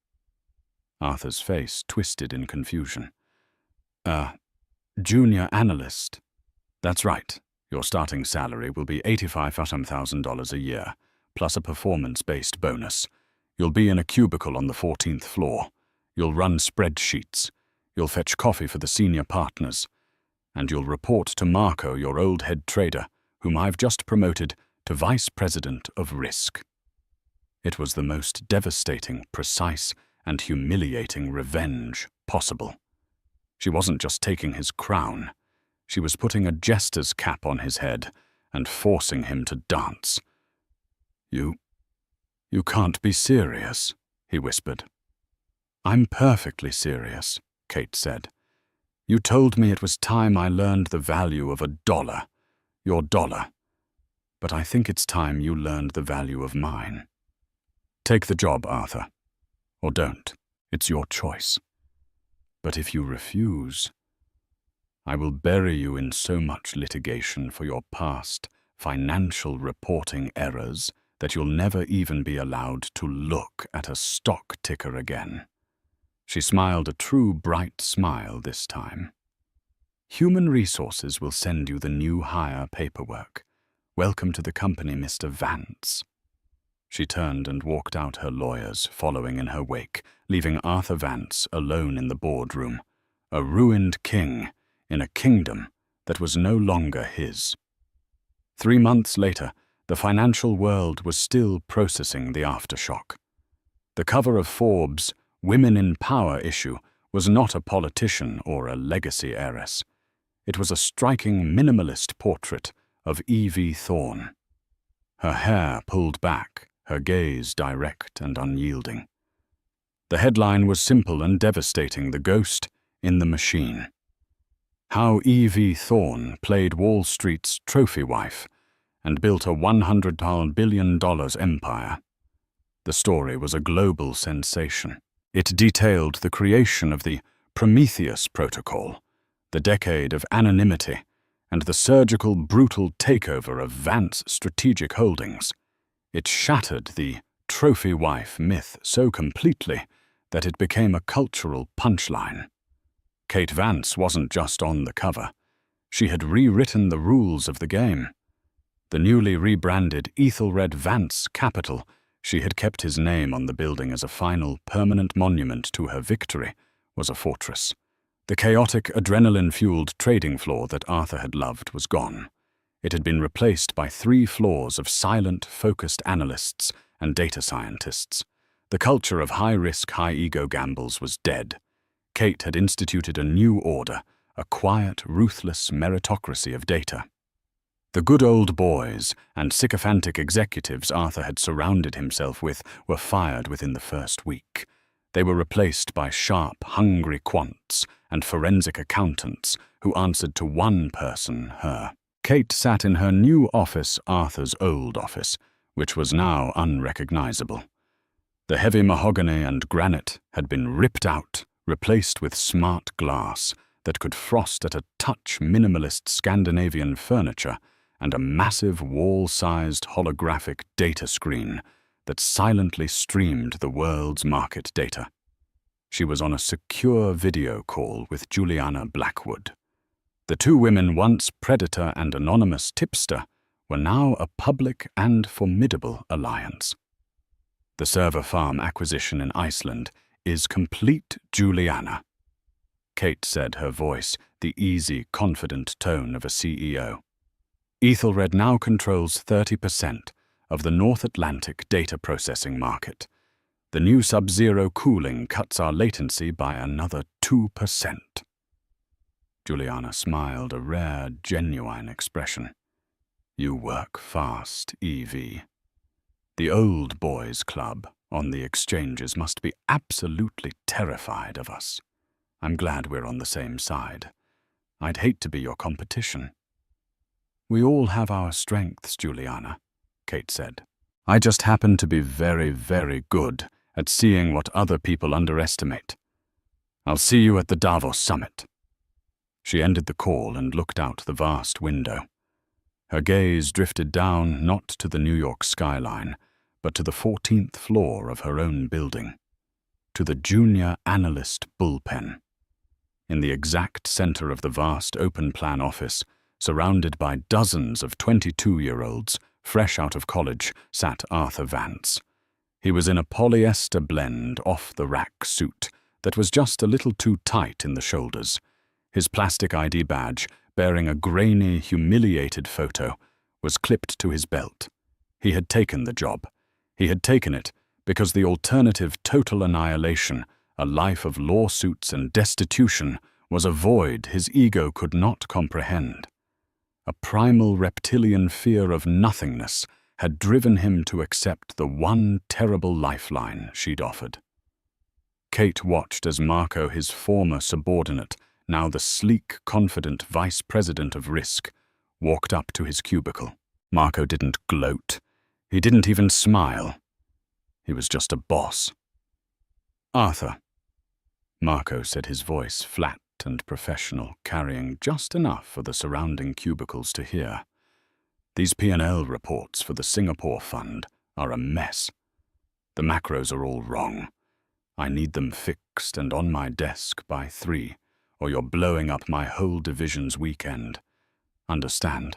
Arthur's face twisted in confusion. Junior analyst? That's right. Your starting salary will be $85,000 a year, plus a performance-based bonus. You'll be in a cubicle on the 14th floor. You'll run spreadsheets. You'll fetch coffee for the senior partners. And you'll report to Marco, your old head trader, whom I've just promoted to Vice President of Risk. It was the most devastating, precise, and humiliating revenge possible. She wasn't just taking his crown. She was putting a jester's cap on his head and forcing him to dance. You can't be serious," he whispered. "I'm perfectly serious," Kate said. "You told me it was time I learned the value of $1, your dollar. But I think it's time you learned the value of mine. Take the job, Arthur. Or don't. It's your choice. But if you refuse, I will bury you in so much litigation for your past financial reporting errors that you'll never even be allowed to look at a stock ticker again." She smiled a true bright smile this time. "Human Resources will send you the new hire paperwork. Welcome to the company, Mr. Vance." She turned and walked out, her lawyers following in her wake, leaving Arthur Vance alone in the boardroom, a ruined king in a kingdom that was no longer his. 3 months later, the financial world was still processing the aftershock. The cover of Forbes' Women in Power issue was not a politician or a legacy heiress. It was a striking minimalist portrait of Evie Thorne. Her hair pulled back, her gaze direct and unyielding. The headline was simple and devastating: "The Ghost in the Machine." How Evie Thorne played Wall Street's trophy wife and built a $100 billion empire. The story was a global sensation. It detailed the creation of the Prometheus Protocol, the decade of anonymity, and the surgical, brutal takeover of Vance Strategic Holdings. It shattered the trophy wife myth so completely that it became a cultural punchline. Kate Vance wasn't just on the cover. She had rewritten the rules of the game. The newly rebranded Ethelred Vance Capital, she had kept his name on the building as a final, permanent monument to her victory, was a fortress. The chaotic, adrenaline-fueled trading floor that Arthur had loved was gone. It had been replaced by 3 floors of silent, focused analysts and data scientists. The culture of high-risk, high-ego gambles was dead. Kate had instituted a new order, a quiet, ruthless meritocracy of data. The good old boys and sycophantic executives Arthur had surrounded himself with were fired within the first week. They were replaced by sharp, hungry quants and forensic accountants who answered to one person, her. Kate sat in her new office, Arthur's old office, which was now unrecognizable. The heavy mahogany and granite had been ripped out, replaced with smart glass that could frost at a touch, minimalist Scandinavian furniture, and a massive wall-sized holographic data screen that silently streamed the world's market data. She was on a secure video call with Juliana Blackwood. The 2 women, once predator and anonymous tipster, were now a public and formidable alliance. "The server farm acquisition in Iceland is complete, Juliana," Kate said, her voice the easy, confident tone of a CEO. "Ethelred now controls 30% of the North Atlantic data processing market. The new sub-zero cooling cuts our latency by another 2%. Juliana smiled, a rare, genuine expression. "You work fast, Evie. The old boys club on the exchanges must be absolutely terrified of us. I'm glad we're on the same side. I'd hate to be your competition." "We all have our strengths, Juliana," Kate said. "I just happen to be very, very good at seeing what other people underestimate. I'll see you at the Davos summit." She ended the call and looked out the vast window. Her gaze drifted down not to the New York skyline, but to the 14th floor of her own building, to the junior analyst bullpen. In the exact center of the vast open-plan office, surrounded by dozens of 22-year-olds fresh out of college, sat Arthur Vance. He was in a polyester blend off-the-rack suit that was just a little too tight in the shoulders. His plastic ID badge, bearing a grainy, humiliated photo, was clipped to his belt. He had taken the job. He had taken it because the alternative total annihilation, a life of lawsuits and destitution, was a void his ego could not comprehend. A primal reptilian fear of nothingness had driven him to accept the one terrible lifeline she'd offered. Kate watched as Marco, his former subordinate, now the sleek, confident vice president of risk, walked up to his cubicle. Marco didn't gloat. He didn't even smile. He was just a boss. "Arthur," Marco said, his voice flat and professional, carrying just enough for the surrounding cubicles to hear. "These P&L reports for the Singapore Fund are a mess. The macros are all wrong. I need them fixed and on my desk by 3, or you're blowing up my whole division's weekend. Understand?"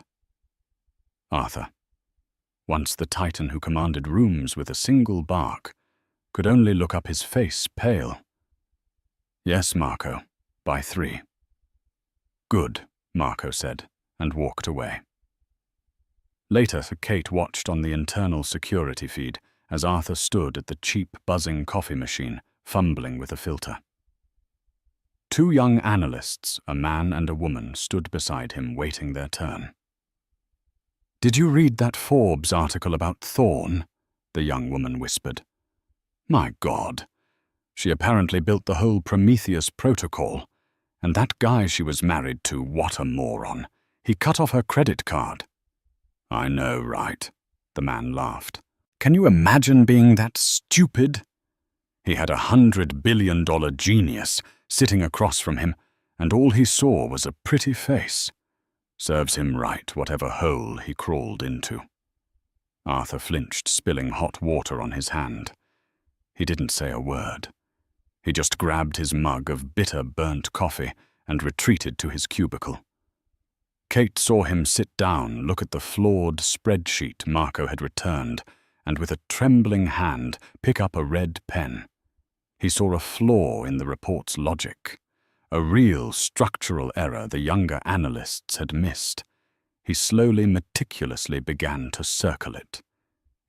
Arthur, once the titan who commanded rooms with a single bark, could only look up, his face pale. "Yes, Marco, by 3. "Good," Marco said, and walked away. Later, Kate watched on the internal security feed as Arthur stood at the cheap, buzzing coffee machine, fumbling with a filter. 2 young analysts, a man and a woman, stood beside him, waiting their turn. "Did you read that Forbes article about Thorne?" the young woman whispered. "My God. She apparently built the whole Prometheus protocol. And that guy she was married to, what a moron. He cut off her credit card." "I know, right?" the man laughed. "Can you imagine being that stupid?" He had $100 billion genius sitting across from him, and all he saw was a pretty face. Serves him right, whatever hole he crawled into. Arthur flinched, spilling hot water on his hand. He didn't say a word. He just grabbed his mug of bitter, burnt coffee and retreated to his cubicle. Kate saw him sit down, look at the flawed spreadsheet Marco had returned, and with a trembling hand pick up a red pen. He saw a flaw in the report's logic, a real structural error the younger analysts had missed. He slowly, meticulously began to circle it.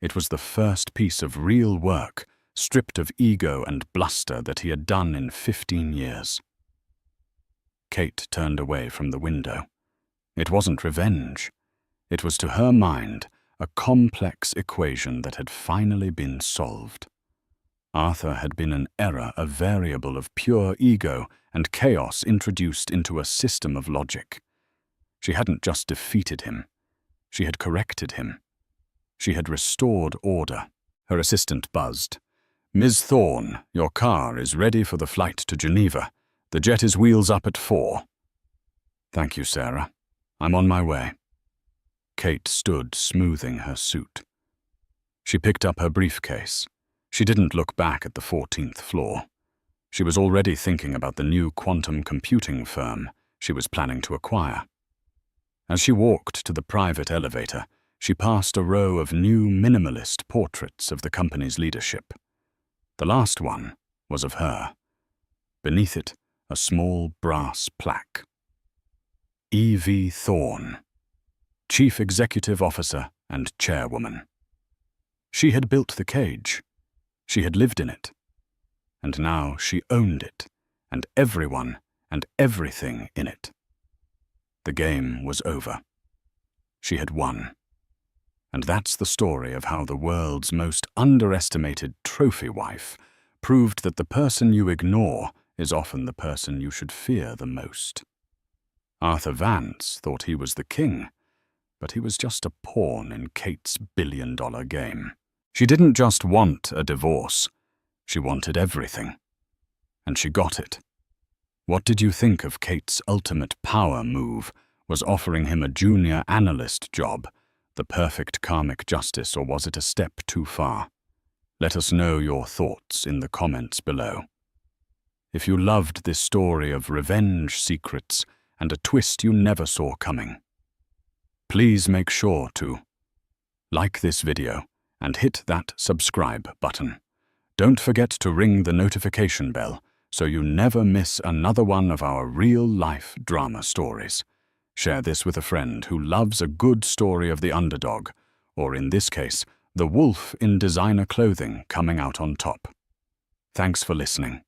It was the first piece of real work, stripped of ego and bluster, that he had done in 15 years. Kate turned away from the window. It wasn't revenge. It was, to her mind, a complex equation that had finally been solved. Arthur had been an error, a variable of pure ego and chaos introduced into a system of logic. She hadn't just defeated him. She had corrected him. She had restored order. Her assistant buzzed. "Ms. Thorne, your car is ready for the flight to Geneva. The jet is wheels up at 4. "Thank you, Sarah. I'm on my way." Kate stood, smoothing her suit. She picked up her briefcase. She didn't look back at the 14th floor. She was already thinking about the new quantum computing firm she was planning to acquire. As she walked to the private elevator, she passed a row of new minimalist portraits of the company's leadership. The last one was of her. Beneath it, a small brass plaque. E.V. Thorne, Chief Executive Officer and Chairwoman. She had built the cage. She had lived in it. And now she owned it, and everyone and everything in it. The game was over. She had won. And that's the story of how the world's most underestimated trophy wife proved that the person you ignore is often the person you should fear the most. Arthur Vance thought he was the king, but he was just a pawn in Kate's billion-dollar game. She didn't just want a divorce, she wanted everything. And she got it. What did you think of Kate's ultimate power move? Was offering him a junior analyst job the perfect karmic justice, or was it a step too far? Let us know your thoughts in the comments below. If you loved this story of revenge secrets and a twist you never saw coming, please make sure to like this video and hit that subscribe button. Don't forget to ring the notification bell so you never miss another one of our real-life drama stories. Share this with a friend who loves a good story of the underdog, or in this case, the wolf in designer clothing coming out on top. Thanks for listening.